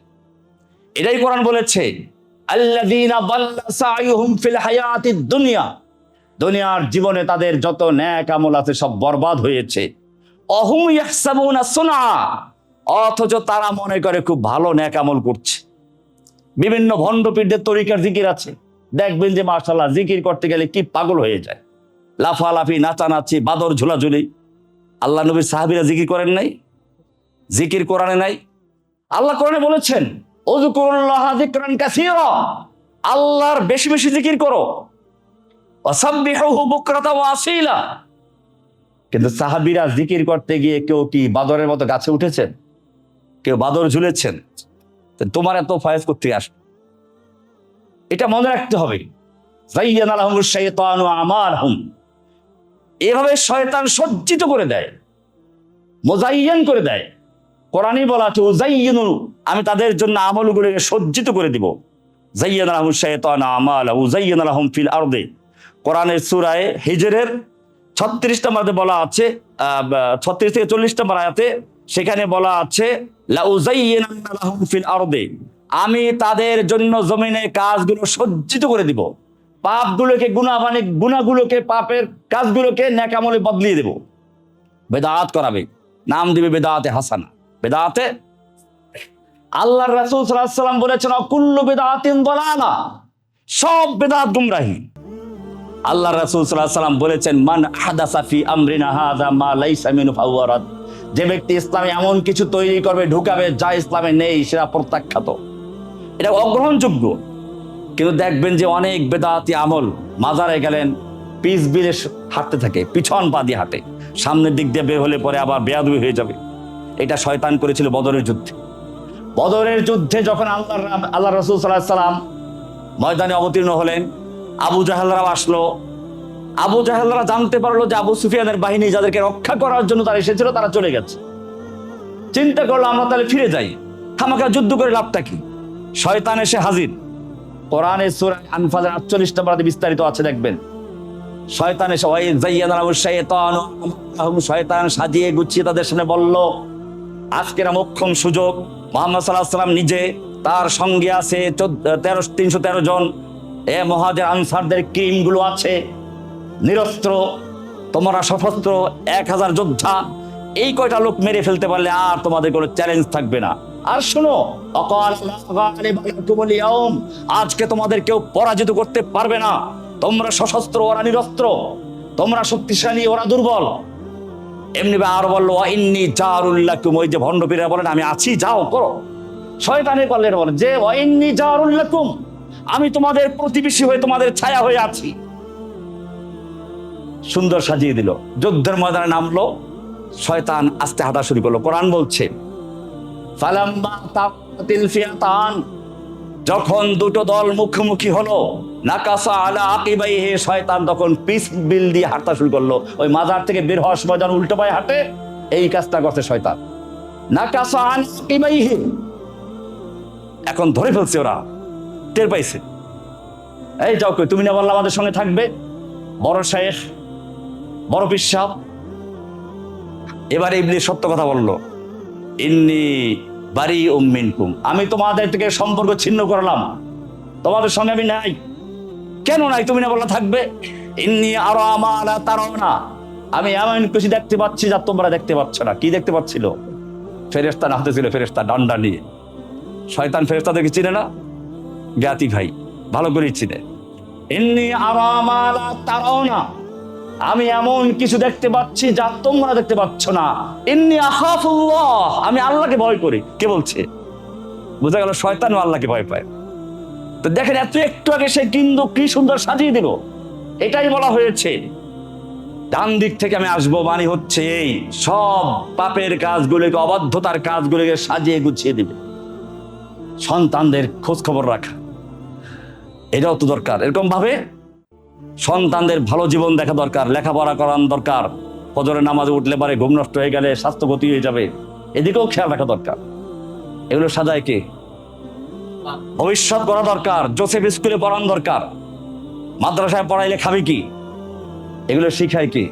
এটাই কোরআন বলেছে, আল্লাযীনা দাল্লা সাইয়ুহুম ফিল হায়াতিদ দুনিয়া, দুনিয়ার জীবনে তাদের যত নেক আমল আছে সব বরবাদ হয়েছে। অহুম ইয়াহসাবুনা সুনআ, অথচ তারা মনে করে খুব ভালো নেক আমল করছে। বিভিন্ন ভণ্ড পীরদের তরিকার জিকির আছে, দেখবেন যে মাশাআল্লাহ জিকির করতে গেলে কি পাগল হয়ে যায়, লাফালাফি, নাচানাচি, বাদর ঝুলাঝুলি। আল্লাহ নবীর সাহাবীরা জিকির করেন নাই? জিকির কোরআনে নাই? আল্লাহ কোরআনে বলেছেন উযকুরুল্লাহা যিকরান কাসীরা, আল্লাহর বেশি বেশি জিকির করো, ওয়াসাব্বিহুহু বুকরাতাও ওয়া আসীলা। কিন্তু সাহাবীরা জিকির করতে গিয়ে কেউ কি বাদরের মতো গাছে উঠেছেন, কেউ বাদর ঝুলেছেন? তোমার এত ফয়েজ করতে আস, এটা মনে রাখতে হবে। যায়্যানা লাহুমুশ শাইতানু আমালহুম, এভাবে শয়তান সজ্জিত করে দেয়, মুযায়্যান করে দেয়। কোরআনই বলা আছে উযায়্যিনু, আমি তাদের জন্য আমলগুলোকে সজ্জিত করে দিব। যায়্যানা লাহুমুশ শাইতানু আমালহুম ওয়াযায়্যানা লাহুম ফিল আরদি, কোরআনের সূরা হিজরের 36 নম্বরে বলা আছে, 36 থেকে 40 নম্বর আয়াতে সেখানে বলা আছে লা উযায়্যিনান্না লাহুম ফিল আরদি, আমি তাদের জন্য জমিনে কাজগুলো সজ্জিত করে দিব, পাপগুলোকে গুনাহগুলোকে, পাপের কাজগুলোকে নেক আমলে বদলিয়ে দেব। বেদাত করাবে, নাম দিবে বেদাতে হাসানা, বেদাতে। আল্লাহর রাসূল সাল্লাল্লাহু আলাইহি ওয়াসাল্লাম বলেছেন কুল্লু বিদআতিন দালালা, সব বেদাত গুমরাহি। আল্লাহর রাসূল সাল্লাল্লাহু আলাইহি ওয়াসাল্লাম বলেছেন মান হাদাসা ফি আমরিনা হাযা মা লাইসা মিনহু ফাহুয়া রাদ, যে ব্যক্তি ইসলামে এমন কিছু তৈরি করবে, ঢুকাবে যা ইসলামে নেই, সেটা প্রত্যাখ্যাত, এটা অগ্রহণযোগ্য। কিন্তু দেখবেন যে অনেক বেদাতি আমল, মাজারে গেলেন পিস বিলে হাঁটতে থাকে, পিছন পা দিয়ে হাঁটে, সামনের দিক দিয়ে বের হলে পরে আবার বেয়াদবি হয়ে যাবে। এটা শয়তান করেছিল বদরের যুদ্ধে। বদরের যুদ্ধে যখন আল্লাহ রাসূল সাল্লাল্লাহু আলাইহি ওয়াসাল্লাম ময়দানে অবতীর্ণ হলেন, আবু জাহেলরাও আসলো। আবু জাহেলরা জানতে পারলো যে আবু সুফিয়ানের বাহিনী যাদেরকে রক্ষা করার জন্য তারা এসেছিল তারা চলে গেছে। চিন্তা করলো আমরা তাহলে ফিরে যাই, খামাখা যুদ্ধ করে লাভটা কি। শয়তান এসে হাজির। কোরআনের সূরা আনফালের 48 নম্বরে বিস্তারিত আছে, দেখবেন। শয়তান এসে ওই যায়্যানা লাহুমুশ শাইতানু, শয়তান সাজিয়ে গুছিয়ে তাদের সামনে বলল আজকের মোক্ষম সুযোগ। মুহাম্মদ সাল্লাল্লাহু আলাইহি ওয়াসাল্লাম নিজে, তার সঙ্গে আছে 313 জন মুহাজির আনসারদের কিমগুলো আছে নিরস্ত্র, তোমরা সশস্ত্র 1000 যোদ্ধা। এই কয়টা লোক মেরে ফেলতে পারলে আর তোমাদের কোনো চ্যালেঞ্জ থাকবে না। আর শোনো, আজকে তোমাদের কেউ পরাজিত করতে পারবে না। তোমরা সশস্ত্র, ওরা নিরস্ত্র, তোমরা শক্তিশালী, ওরা দুর্বল। এমনি আরো বললো ওয়া ইন্নী জারুল লাকুম, ওই যে ভণ্ড পীরেরা বলেন আমি আছি, যাও করো। শয়তানের পাল্লের বলেন যে ওয়া ইন্নী জারুল লাকুম, আমি তোমাদের প্রতিবেশী হয়ে তোমাদের ছায়া হয়ে আছি। সুন্দর সাজিয়ে দিল, যুদ্ধের ময়দানে নামলো, শয়তান আস্তে হাঁটা শুরু করলো। কোরআন বলছে ফালাম্মা তাকাতিল ফিয়াতান, যখন দুটো দল মুখোমুখি হলো, নাকাসা আলা আকিবাইহি, শয়তান তখন পিস বিল দিয়ে হাঁটা শুরু করলো। ওই মাজার থেকে বের হওয়ার সময় যখন উল্টো পায়ে হাঁটে, এই কাজটা করছে শয়তান। নাকাসা আলা আকিবাইহি, এখন ধরে ফেলছে, ওরা টের পাইছে। এই যাও কই, তুমি না বললে আমাদের সঙ্গে থাকবে, বড় শেখ বড় পিসাব। এবারে ইবলিস সত্য কথা বললো, ইন্নী বারিউম মিনকুম, আমি তোমাদের থেকে সম্পর্ক ছিন্ন করলাম, তোমাদের সঙ্গে আমি নাই। কেন নাই? তুমি না বললে থাকবে। ইন্নী আরা মা লা তারাউনা, আমি এমন কিছু দেখতে পাচ্ছি যা তোমরা দেখতে পাচ্ছ না। কি দেখতে পাচ্ছিল? ফেরেশতা হাতে ছিল, ফেরেশতা ডান্ডা নিয়ে। শয়তান ফেরেশতাদেরকে চিনে না, জ্ঞাতি ভাই ভালো করেই চিনে। ইন্নী আরা মা লা তারাউনা, আমি এমন কিছু দেখতে পাচ্ছি যা তোমরা দেখতে পাচ্ছ না। ইন্নী আখাফুল্লাহ, আমি আল্লাহকে ভয় করি। কে বলছে? বোঝা গেল শয়তানও আল্লাহকে ভয় পায়। তো দেখেন, এত একটু আগে সে কিন্তু কি সুন্দর সাজিয়ে দিল। এটাই বলা হয়েছে ডান দিক থেকে আমি আসবো, মানে হচ্ছে এই সব পাপের কাজগুলোকে, অবাধ্যতার কাজগুলোকে সাজিয়ে গুছিয়ে দিবে। সন্তানদের খোঁজ খবর রাখা, এটাও তো দরকার। এরকম ভাবে সন্তানদের ভালো জীবন দেখা দরকার, লেখাপড়া করানো দরকার। ফজরের নামাজে উঠলে পারে ঘুম নষ্ট হয়ে গেলে স্বাস্থ্য ক্ষতি হয়ে যাবে, এদিকেও খেয়াল রাখা দরকার। এগুলো সাজায় কে? ভবিষ্যৎ করা দরকার। জোসেফ স্কুলে পড়ানো দরকার, মাদ্রাসায় পড়াইলে খাবে কি, এগুলো শিখায় কি?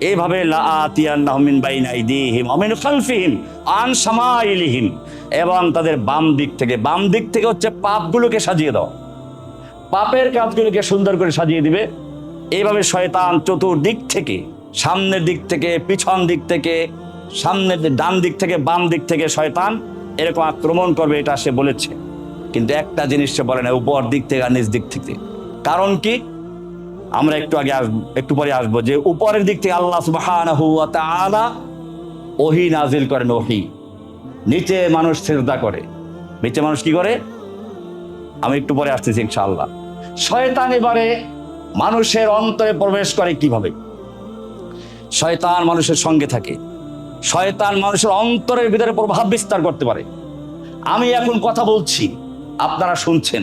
এইভাবে লাআতিয়ান্নাহুম মিন বাইনি আইদিহিম ওয়া মিন খালফিহিম আন শামাইলিহিম, এবং তাদের বাম দিক থেকে, বাম দিক থেকে হচ্ছে পাপগুলোকে সাজিয়ে দাও, পাপের কাজগুলোকে সুন্দর করে সাজিয়ে দিবে। এইভাবে শয়তান চতুর্দিক থেকে, সামনের দিক থেকে, পিছন দিক থেকে, সামনের ডান দিক থেকে, বাম দিক থেকে শয়তান এরকম আক্রমণ করবে, এটা সে বলেছে। কিন্তু একটা জিনিস সে বলে না, উপর দিক থেকে আর নিচ দিক থেকে। কারণ কি? আমরা একটু আগে আসবো, একটু পরে আসবো, যে উপরের দিক থেকে আল্লাহ সুবহানাহু ওয়া তাআলা ওহী নাজিল করেন, ওহী। নিচে মানুষ সিজদা করে। নিচে মানুষ কি করে? আমি একটু পরে আসতেছি ইনশাআল্লাহ। শয়তান এবারে মানুষের অন্তরে প্রবেশ করে কিভাবে? শয়তান মানুষের সঙ্গে থাকে, শয়তান মানুষের অন্তরের ভিতরে প্রভাব বিস্তার করতে পারে। আমি এখন কথা বলছি, আপনারা শুনছেন,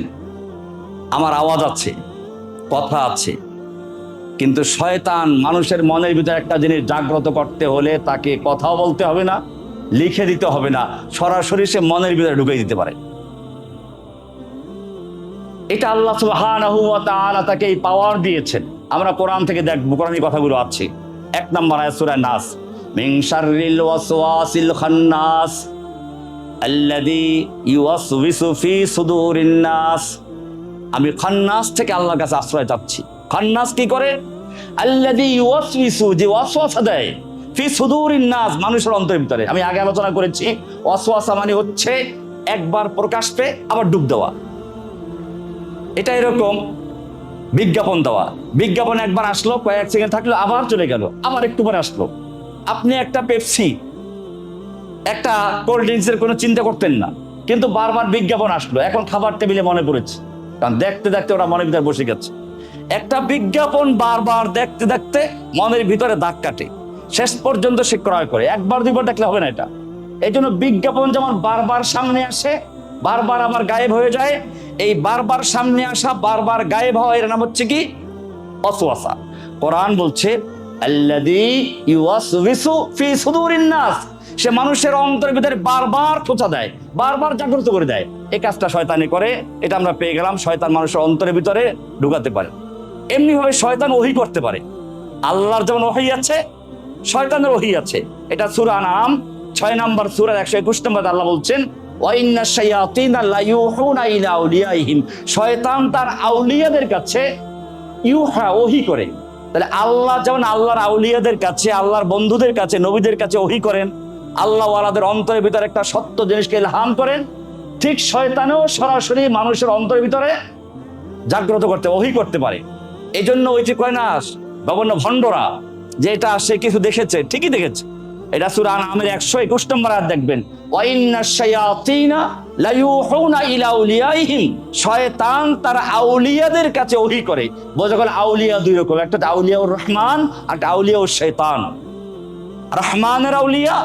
আমার আওয়াজ আছে, কথা আছে, কিন্তু শয়তান মানুষের মনের ভিতরে একটা জিনিস জাগ্রত করতে হলে তাকে কথাও বলতে হবে না, লিখে দিতে হবে না, সরাসরি সে মনের ভিতরে ঢুকে দিতে পারে। এটা আল্লাহ সুবহানাহু ওয়া তাআলা তাকে এই পাওয়ার দিয়েছেন। আমরা কোরআন থেকে দেখব, কোরআনী কথাগুলো আছে। 1 নম্বর আয়াত সূরা নাস, মিন শাররিল ওয়াসওয়াসিল খান্নাস আল্লাযী ইউওয়াসউইসু ফি সুদুরিন নাস। আমি খান্নাস থেকে আল্লাহর কাছে আশ্রয় চাচ্ছি। খান্নাস কি করে? আল্লাযী ইউওয়াসউইসু, যে ওয়াসওয়াসা দেয়, ফি সুদুরিন নাস, মানুষের অন্তরের ভিতরে। আমি আগে আলোচনা করেছি, ওয়াসওয়াসা মানে হচ্ছে একবার প্রকাশ পেয়ে আবার ডুব দেওয়া। এটা এরকম বিজ্ঞাপন দেওয়া, বিজ্ঞাপন একবার আসলো, কয়েক সেকেন্ড থাকলো, আবার চলে গেল, আবার একটু পরে আসলো। আপনি একটা পেপসি, একটা কোল্ড ড্রিঙ্কসের কোনো চিন্তা করতেন না, কিন্তু বারবার বিজ্ঞাপন আসলো, এখন খাবার টেবিলে মনে পড়েছে, কারণ দেখতে দেখতে ওরা মনের ভিতরে বসে গেছে। একটা বিজ্ঞাপন বারবার দেখতে দেখতে মনের ভিতরে দাগ কাটে, শেষ পর্যন্ত সে ক্রয় করে। একবার দুইবার দেখলে হবে না এটা। এই জন্য বিজ্ঞাপন যেমন বারবার সামনে আসে, বারবার আবার গায়েব হয়ে যায়, এই বারবার সামনে আসা, বারবার গায়েব হওয়া, এর নাম হচ্ছে কি? ওয়াসওয়াসা। কোরআন বলছে আল্লাযী ইউওয়াসউইসু ফি সুদুরিন নাস, সে মানুষের অন্তরের ভিতরে বারবার খোঁচা দেয়, বারবার জাগ্রত করে দেয়। এই কাজটা শয়তানি করে, এটা আমরা পেয়ে গেলাম। শয়তান মানুষের অন্তরের ভিতরে ঢুকাতে পারে। এমনি ভাবে শয়তান ওহী করতে পারে। আল্লাহর যেমন ওহী আছে, শয়তানের ওহী আছে। এটা সূরা আনআম 6 নম্বর সূরা 121 নম্বর আল্লাহ বলছেন ওয়া ইন্নাশ শায়াতিনা লা ইউহুনা ইলা আউলিয়াইহিম, শয়তান তার আউলিয়াদের কাছে ইউহা, ওহী করে। তাহলে আল্লাহ যেমন আল্লাহর আউলিয়াদের কাছে, আল্লাহর বন্ধুদের কাছে, নবীদের কাছে ওহী করেন, আল্লাহ ওয়ালাদের অন্তরের ভিতরে একটা সত্য জিনিসকে ইলহাম করেন, ঠিক শয়তানেও সরাসরি মানুষের অন্তরের ভিতরে জাগ্রত করতে, ওহী করতে পারে। এই জন্য ওই যে কয় না, বিভিন্ন ভণ্ডরা যে এটা সে কিছু দেখেছে, ঠিকই দেখেছে। এটা সূরা আনআমের 121 নম্বর আয়াত দেখবেন, ওয়া ইন্নাশ শায়াতিনা লায়ুহুনা ইলা আউলিয়াইহিম, শয়তান তার আউলিয়াদের কাছে ওহী করে। বোঝা গেল আউলিয়া দুই রকম, একটা আউলিয়াউর রহমান আর একটা আউলিয়াউর শয়তান। রহমানের আউলিয়া,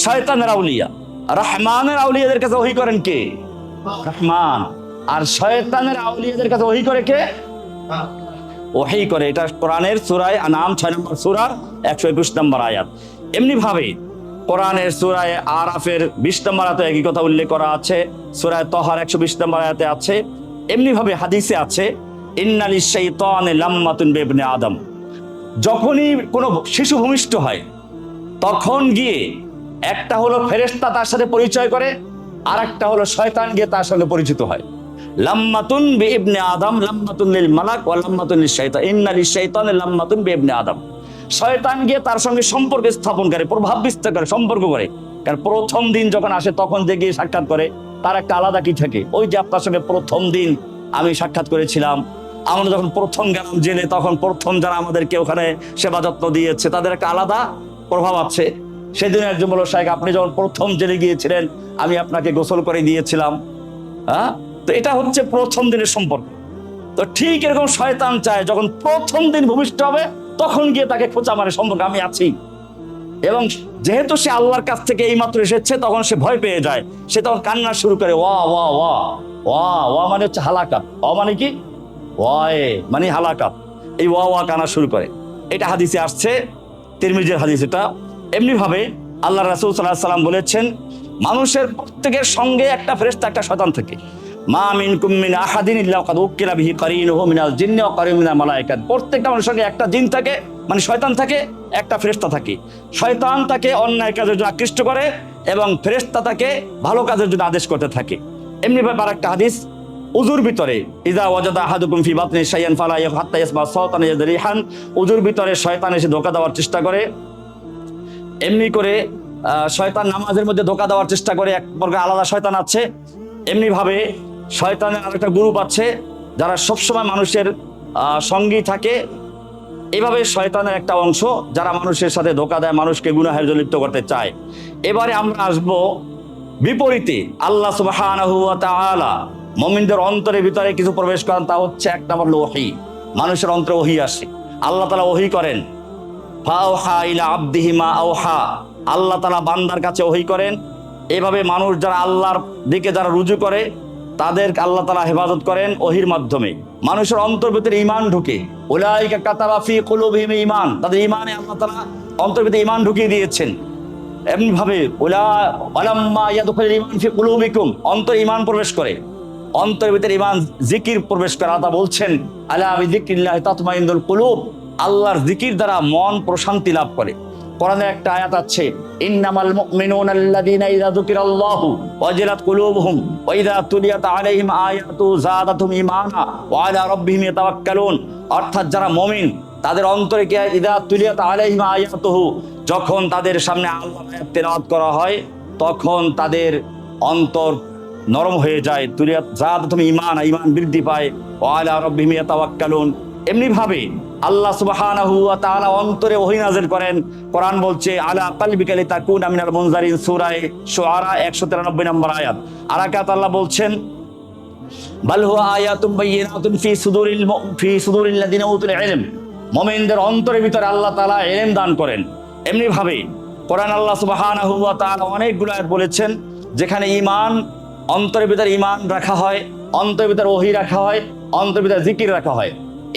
শয়তানের আউলিয়া। রহমানের আউলিয়াদের কাছে ওহী করেন কে? রহমান। আর শয়তানের আউলিয়াদের কাছে ওহী করে কে? ওহী করে। এটা কোরআনের সূরা আনআম 6 নম্বর সূরার 121 নম্বর আয়াত। এমনি ভাবে কোরআনের সূরা আরাফের 20 নম্বর আয়াতে একই কথা উল্লেখ করা আছে, সূরা তাহার 120 নম্বর আয়াতে আছে। এমনি ভাবে হাদিসে আছে, ইন্নালিশ শাইতানে লাম্মাতুন বিবনি আদম, যখনই কোনো শিশু ভূমিষ্ঠ হয় তখন গিয়ে একটা হলো ফেরেশতা তার সাথে পরিচয় করে, আর একটা হলো শয়তান গিয়ে তার সঙ্গে পরিচিত হয়। লাম্মাতুন বিইবনি আদম লাম্মাতুন লিল মালাক ওয়া লাম্মাতুন লিশ শাইতান, ইন্নালিশ শাইতানে লাম্মাতুন বিইবনি আদম। শয়তান গিয়ে তার সঙ্গে সম্পর্ক স্থাপন করে, প্রভাব বিস্তার করে, সম্পর্ক করে। কারণ প্রথম দিন যখন আসে তখন যে গিয়ে সাক্ষাৎ করে তার একটা আলাদা কি থাকে। ওই যে আপনার সঙ্গে প্রথম দিন আমি সাক্ষাৎ করেছিলাম, আমরা যখন প্রথম গেলাম জেলে, তখন প্রথম যারা আমাদেরকে ওখানে সেবা যত্ন দিয়েছে তাদের একটা আলাদা প্রভাব আছে। সেদিন একজন বলল, শাইখ আপনি যখন প্রথম জেলে গিয়েছিলেন আমি আপনাকে গোসল করে দিয়েছিলাম। হ্যাঁ, তো এটা হচ্ছে প্রথম দিনের সম্পর্ক। তো ঠিক এরকম শয়তান চায় যখন প্রথম দিন ভূমিষ্ঠ হবে তখন গিয়ে তাকে খোঁচা মারে, সম্পর্ক আমি আছি। এবং যেহেতু সে আল্লাহর কাছ থেকে এইমাত্র এসেছে তখন সে ভয় পেয়ে যায়, সে তখন কান্না শুরু করে, ওয়া ওয়া ওয়া ওয়া ওয়া মানে হচ্ছে হালাকাত। ওয়া মানে কি? ওয়ায়ে মানে হালাকাত। এই ওয়া ওয়া কান্না শুরু করে। এটা হাদিসে আসছে, তিরমিজির হাদিস এটা। এমনি ভাবে আল্লাহ রাসূল সাল্লাল্লাহু আলাইহি ওয়াসাল্লাম বলেছেন, মানুষের প্রত্যেকের সঙ্গে একটা ফেরেশতা, একটা শয়তান থাকে। মা মিনকুম মিন আহাদিন ইল্লা কাদ উকিলা বিহি কারিনুহু মিনাল জিন্নি ওয়া কারিনুহু মিনাল মালায়েকাত। প্রত্যেকটা মানুষের সঙ্গে একটা জিন থাকে, মানে শয়তান থাকে, একটা ফেরেশতা থাকে। শয়তান তাকে অন্যায় কাজের জন্য আকৃষ্ট করে এবং ফেরেশতা তাকে ভালো কাজের জন্য আদেশ করতে থাকে। এমনি ভাবে আরেকটা হাদিস, উজুর ভিতরে ইযা ওয়াজাদা আহাদুকুম ফি বাতনি শাইয়ান ফালা হাত্তা ইয়াসমা সাওতান ইয়াদরিহান, উজুর ভিতরে শয়তান এসে ধোঁকা দেওয়ার চেষ্টা করে। এমনি করে শয়তান নামাজের মধ্যে ধোঁকা দেওয়ার চেষ্টা করে, এক প্রকার আলাদা শয়তান আছে। এমনি ভাবে শয়তানের আরেকটা গ্রুপ আছে যারা সবসময় মানুষের সঙ্গী থাকে। এভাবে শয়তানের একটা অংশ যারা মানুষের সাথে ধোঁকা দেয়, মানুষকে গুনাহের জন্য লিপ্ত করতে চায়। এবারে আমরা আসব বিপরীতে। আল্লাহ সুবহানাহু ওয়া তাআলা মুমিনদের অন্তরের ভিতরে কিছু প্রবেশ করেন, তা হচ্ছে এক নম্বর ওহী। মানুষের অন্তরে ওহী আসে, আল্লাহ তাআলা ওহী করেন। ফাওহা ইলা আবদিহি মা আওহা, আল্লাহ তাআলা বান্দার কাছে ওহী করেন। এভাবে মানুষ যারা আল্লাহর দিকে যারা রুজু করে তাদের আল্লাহ তাআলা হেফাজত করেন ওহীর মাধ্যমে। মানুষের অন্তর ভিতরে ঈমান ঢুকে, উলাইকা কাতাবা ফি কুলুবিহিম ঈমান, তাদের ঈমানে আল্লাহ তাআলা অন্তর ভিতরে ঈমান ঢুকিয়ে দিয়েছেন। এমনি ভাবে ওয়ালাম্মা ইয়াদখুলুল ঈমান ফি কুলুবিকুম, অন্তর ঈমান প্রবেশ করে, অন্তরের ভিতরে ঈমান জিকির প্রবেশ করে। আল্লাহ বলছেন, আলা বিযিকরিল্লাহি তাতমাইন্নুল কুলুব, আল্লাহর জিকির দ্বারা মন প্রশান্তি লাভ করে। কোরআনে একটা আয়াত আছে, ইন্নামাল মুমিনুনা আল্লাযীনা ইযা যুকিরাল্লাহু ওয়াজিলাত কুলুবুহুম ওয়া ইযা তুলিয়াত আলাইহিম আয়াতু যাদাতুহুম ঈমানা ওয়া আলা রাব্বিহিম ইয়াতাওয়াক্কালুন। অর্থাৎ যারা মুমিন তাদের অন্তরে কি ইযা তুলিয়াত আলাইহিম আয়াতুহু, যখন তাদের সামনে আল্লাহর আয়াত তেলাওয়াত করা হয় তখন তাদের অন্তর নরম হয়ে যায়। তুলিয়াত যাদাতুহুম ঈমানা, ঈমান বৃদ্ধি পায়। ওয়া আলা রাব্বিহিম ইয়াতাওয়াক্কালুন। এমনি ভাবে আল্লাহ সুবহানাহু ওয়া তাআলা অন্তরে ওহী নাযিল করেন। কোরআন বলছে, আলা কলবিকা লিতাকুনা মিনাল মুনজারিন, সূরা শুআরা 193 নম্বর আয়াত। আর আয়াত আল্লাহ বলছেন, বাল হুয়া আয়াতুম বাইয়িনাতুন ফি সুদুরিল লাযিনা উতুল ইলম, মুমিনদের অন্তরের ভিতরে আল্লাহ তাআলা ইলম দান করেন। এমনি ভাবে কোরআন আল্লাহ সুবহানাহু ওয়া তাআলা অনেকগুলো আয়াত বলেছেন যেখানে ঈমান, অন্তরের ভিতরে ঈমান রাখা হয়, অন্তরের ভিতরে ওহী রাখা হয়, অন্তরের ভিতরে জিকির রাখা হয়।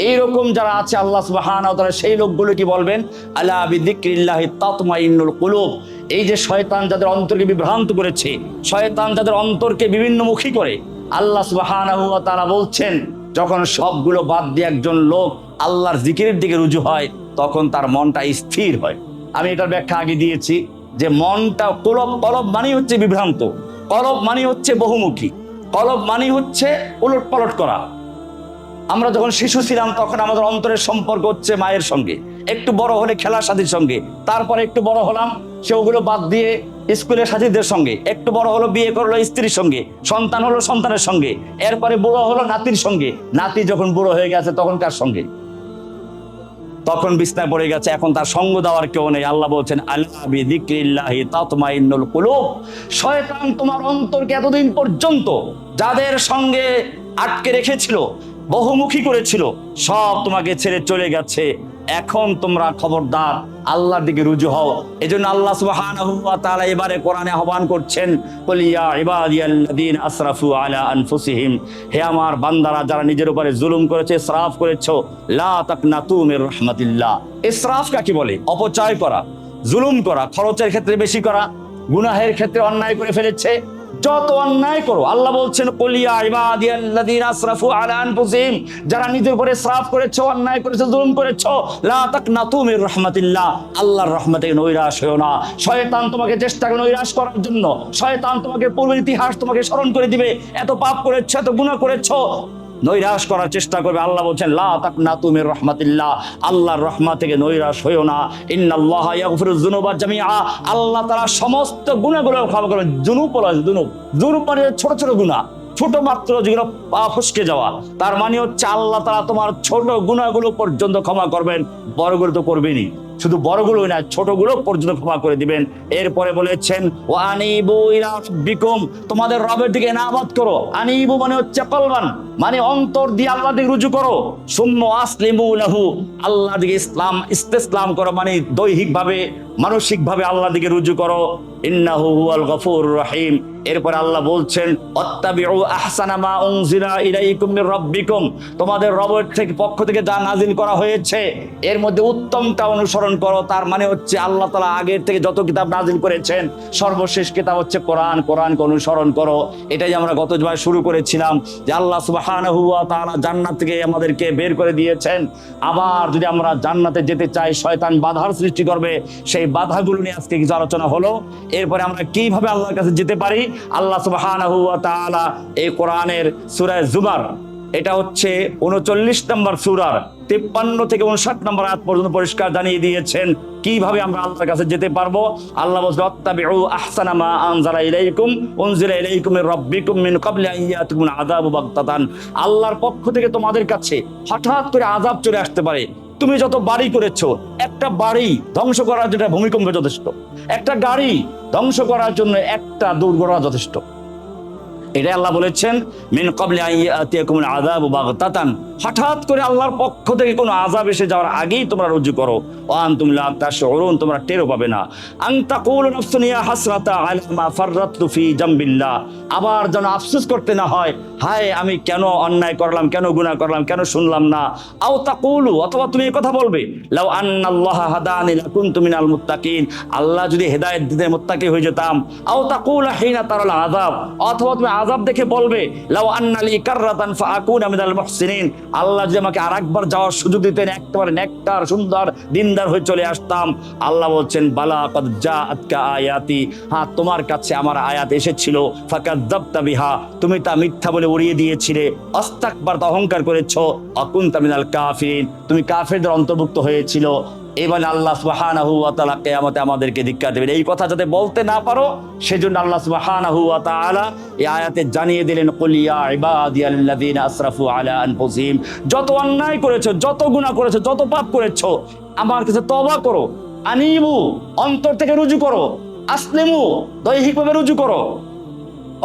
এইরকম যারা আছে আল্লাহ সুবহানাহু ওয়া তাআলা সেই লোকগুলো কি বলবেন, আলা বিযিকরিল্লাহি তাতমাইন্নুল কুলুব। এই যে শয়তান যাদের অন্তরকে বিভ্রান্ত করেছে, শয়তান যাদের অন্তরকে বিভিন্নমুখী করে, আল্লাহ সুবহানাহু ওয়া তাআলা বলছেন যখন সবগুলো বাদ দিয়ে একজন লোক আল্লাহর জিকিরের দিকে রুজু হয় তখন তার মনটা স্থির হয়। আমি এটার ব্যাখ্যা আগে দিয়েছি যে মনটা কলব, কলব মানে হচ্ছে বিভ্রান্ত, কলব মানে হচ্ছে বহুমুখী, কলব মানে হচ্ছে উলট পালট করা। আমরা যখন শিশু ছিলাম তখন আমাদের অন্তরের সম্পর্ক হচ্ছে মায়ের সঙ্গে, একটু বড় হলে খেলার সাথীর সঙ্গে, তারপরে একটু বড় হলাম সেগুলো বাদ দিয়ে স্কুলের সাথীদের সঙ্গে, একটু বড় হলো বিয়ে করলো স্ত্রীর সঙ্গে, সন্তান হলো সন্তানের সঙ্গে, এরপরে বুড়ো হলো নাতির সঙ্গে, নাতি যখন বুড়ো হয়ে গেছে তখন কার সঙ্গে? তখন বিছনায় পড়ে গেছে, এখন তার সঙ্গ দেওয়ার কেউ নেই। আল্লাহ বলছেন আল্লা বিযিকরিল্লাহি তাতমাইন্নুল কুলুব, শয়তান তোমার অন্তরকে এতদিন পর্যন্ত যাদের সঙ্গে আটকে রেখেছিল, বহুমুখী করেছিল, সব তোমাকে ছেড়ে চলে গেছে। এখন তোমরা খবরদার আল্লাহর দিকে রুজু হও। এজন্য আল্লাহ সুবহানাহু ওয়া তাআলা এবারে কোরআনে আহ্বান করছেন, কুল ইয়া ইবাদিয়াল্লাযীনা আসরাফু আলা আনফুসিহিম, হে আমার বান্দারা যারা নিজের উপরে জুলুম করেছে, ইসরাফ করেছো, লা তাকনাতু মির রাহমাতিল্লাহ। ইসরাফ কাকে বলে? অপচয় করা, জুলুম করা, খরচের ক্ষেত্রে বেশি করা, গুনাহের ক্ষেত্রে অন্যায় করে ফেলেছে, যত অন্যায় করো। আল্লাহ বলছেন কুল ইয়া ইবাদিয়াল্লাযীনা আসরাফু আলা আনফুসিহিম, যারা নিজের উপরে ইসরাফ করেছো, অন্যায় করেছো, জুলুম করেছো, লা তাকনাতু মির রাহমাতিল্লাহ, আল্লাহর রহমত থেকে নৈরাশ হয়ো না। শয়তান তোমাকে চেষ্টা করে নৈরাশ করার জন্য, শয়তান তোমাকে পূর্বের ইতিহাস তোমাকে স্মরণ করে দিবে, এত পাপ করেছো, এত গুনাহ করেছো, নৈরাশ করার চেষ্টা করবে। আল্লাহ বলছেন লা তাকনাতু মির রাহমাতিল্লাহ, আল্লাহর রহমত থেকে নৈরাশ হয়ো না। ইন্নাল্লাহা ইয়াগফিরুয যুনুবা জামিআ, আল্লাহ তাআলা সমস্ত গুনাহগুলো ক্ষমা করেন। জুনুব বলা হয়, জুনুব মানে ছোট ছোট গুনাহ, ছোট মাত্র যেগুলো পা ফসকে যাওয়া, তার মানে হচ্ছে আল্লাহ তাআলা তোমার ছোট গুনাহগুলো পর্যন্ত ক্ষমা করবেন, বড়গুলো তো করবেনই। শুধু বড়গুলো না, ছোটগুলো পর্যন্ত ক্ষমা করে দিবেন। এরপরে বলেছেন ওয়া আনিবু ইলা রাব্বিকুম, তোমাদের রবের দিকে ইনাবাত করো। আনিবু মানে হচ্ছে কলবান, মানে অন্তর দিয়ে আল্লাহর দিকে রুজু করো। সুম্মা আসলিমু লাহু, আল্লাহর দিকে ইসতিসলাম করো, মানে দৈহিকভাবে মানসিকভাবে আল্লাহর দিকে রুজু করো। ইন্নাহু হুয়াল গফুরুর রহিম। এরপর আল্লাহ বলছেন অত্তাবিউ আহসানা মা উনজিলা ইলাইকুম মির রাব্বিকুম, তোমাদের রবের থেকে পক্ষ থেকে যা নাজিল করা হয়েছে এর মধ্যে উত্তমটা অনুসরণ করো। তার মানে হচ্ছে আল্লাহ তাআলা আগের থেকে যত কিতাব নাজিল করেছেন সর্বশেষ কিতাব হচ্ছে কোরআন, কোরআনকে অনুসরণ করো। এটাই আমরা গতবার শুরু করেছিলাম যে আল্লাহ সুবহানাহু ওয়া তাআলা জান্নাত থেকে আমাদেরকে বের করে দিয়েছেন। আবার যদি আমরা জান্নাতে যেতে চাই, শয়তান বাধার সৃষ্টি করবে, সেই বাধাগুলো নিয়ে আজকে কিছু আলোচনা হলো। এরপরে আমরা কিভাবে আল্লাহর কাছে যেতে পারি, আল্লাহ সুবহানাহু ওয়া তাআলা এই কোরআনের সূরা জুমার, এটা হচ্ছে 39 নম্বর সূরার 53 থেকে 59 নম্বর আয়াত পর্যন্ত পরিষ্কার জানিয়ে দিয়েছেন কিভাবে আমরা আল্লাহর কাছে যেতে পারবো। আল্লাহ বলছেন অত্তাবিউ আহসানা মা আনজালা ইলাইকুম উনজিলা ইলাইকুম মির রাব্বিকুম মিন ক্বাবলি আন ইয়াতিকুমুল আযাবু বাগতাতান, আল্লাহর পক্ষ থেকে তোমাদের কাছে হঠাৎ করে আযাব চলে আসতে পারে। তুমি যত বাড়ি করেছো, একটা বাড়ি ধ্বংস করার জন্য ভূমিকম্প যথেষ্ট, একটা গাড়ি ধ্বংস করার জন্য একটা দুর্ঘটনা যথেষ্ট। এটা আল্লাহ বলেছেন মিন ক্বাবলি আন ইয়াতিয়াকুমুল আযাবু বাগতাতান, হঠাৎ করে আল্লাহর পক্ষ থেকে কোনো আযাব এসে যাওয়ার আগেই তোমরা রুজু করো। ওয়া আনতুম লা তাশউরুন, তোমরা টেরও পাবে না। আন তাকুলু নাফসুন ইয়া হাসরাতা আলা মা ফাররাতু ফি জামবিল্লাহ, আবার যেন আফসোস করতে না হয়, হায় আমি কেন অন্যায় করলাম, কেন গুনাহ করলাম, কেন শুনলাম না। আও তাকুলু, অথবা তুমি এই কথা বলবে লাউ আন্নাল্লাহা হাদানি লাকুনতু মিনাল মুত্তাকিন, আল্লাহ যদি হেদায়েত দিতে মুত্তাকি হয়ে যেতাম। আও তাকুলু হিনা তারাল আযাব, অথবা তুমি আযাব দেখে বলবে লাউ আন্নালি কাররাতান ফাআকুনা মিনাল মুহসিনিন, আল্লাহ যদি আমাকে আরেকবার যাওয়ার সুযোগ দিতেন, একেবারে নেককার সুন্দর দিনদার হয়ে চলে আসতাম। আল্লাহ বলছেন বালা কাদ জাআতকা আয়াতি, হ্যাঁ তোমার কাছে আমার আয়াত এসেছিল, ফাকাযযাবতা বিহা, তুমি তা মিথ্যা বলে উড়িয়ে দিয়েছিলে, আস্তাকবারতা, অহংকার করেছো, আকুনতা মিনাল কাফিরিন, তুমি কাফেরদের অন্তর্ভুক্ত হয়েছিল। এবারে আল্লাহ সুবহানাহু ওয়া তাআলা কিয়ামতে আমাদেরকে ধিক্কার দেবেন। এই কথা যাতে বলতে না পারো সেজন্য আল্লাহ সুবহানাহু ওয়া তাআলা এই আয়াতে জানিয়ে দিলেন কুল ইয়া ইবাদিয়াল্লাযীনা আসরাফু আলা আনফুসিহিম, যত অন্যায় করেছো, যত গুনাহ করেছো, যত পাপ করেছো, আমার কাছে তওবা করো। আনিবু, অন্তর থেকে রুজু করো। আসলিমু, দৈহিকভাবে রুজু করো।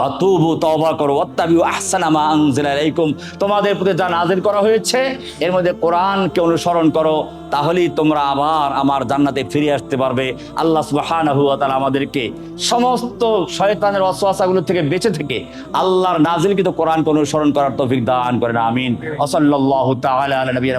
আতুবু, তওবা করো। ওয়াত্তাবিউ আহসানা মা আনজিলা ইলাইকুম, তোমাদের প্রতি যা নাযিল করা হয়েছে এর মধ্যে কোরআনকে অনুসরণ করো, তাহলেই তোমরা আবার আমার জান্নাতে ফিরে আসতে পারবে। আল্লাহ সুবহানাহু ওয়া তাআলা আমাদেরকে সমস্ত শয়তানের ওয়াসওয়াসাগুলো থেকে বেঁচে থেকে আল্লাহর নাযিলকৃত কোরআনকে অনুসরণ করার তৌফিক দান করেন, আমিন। ওয়া সাল্লাল্লাহু তাআলা আলা নবিয়িনা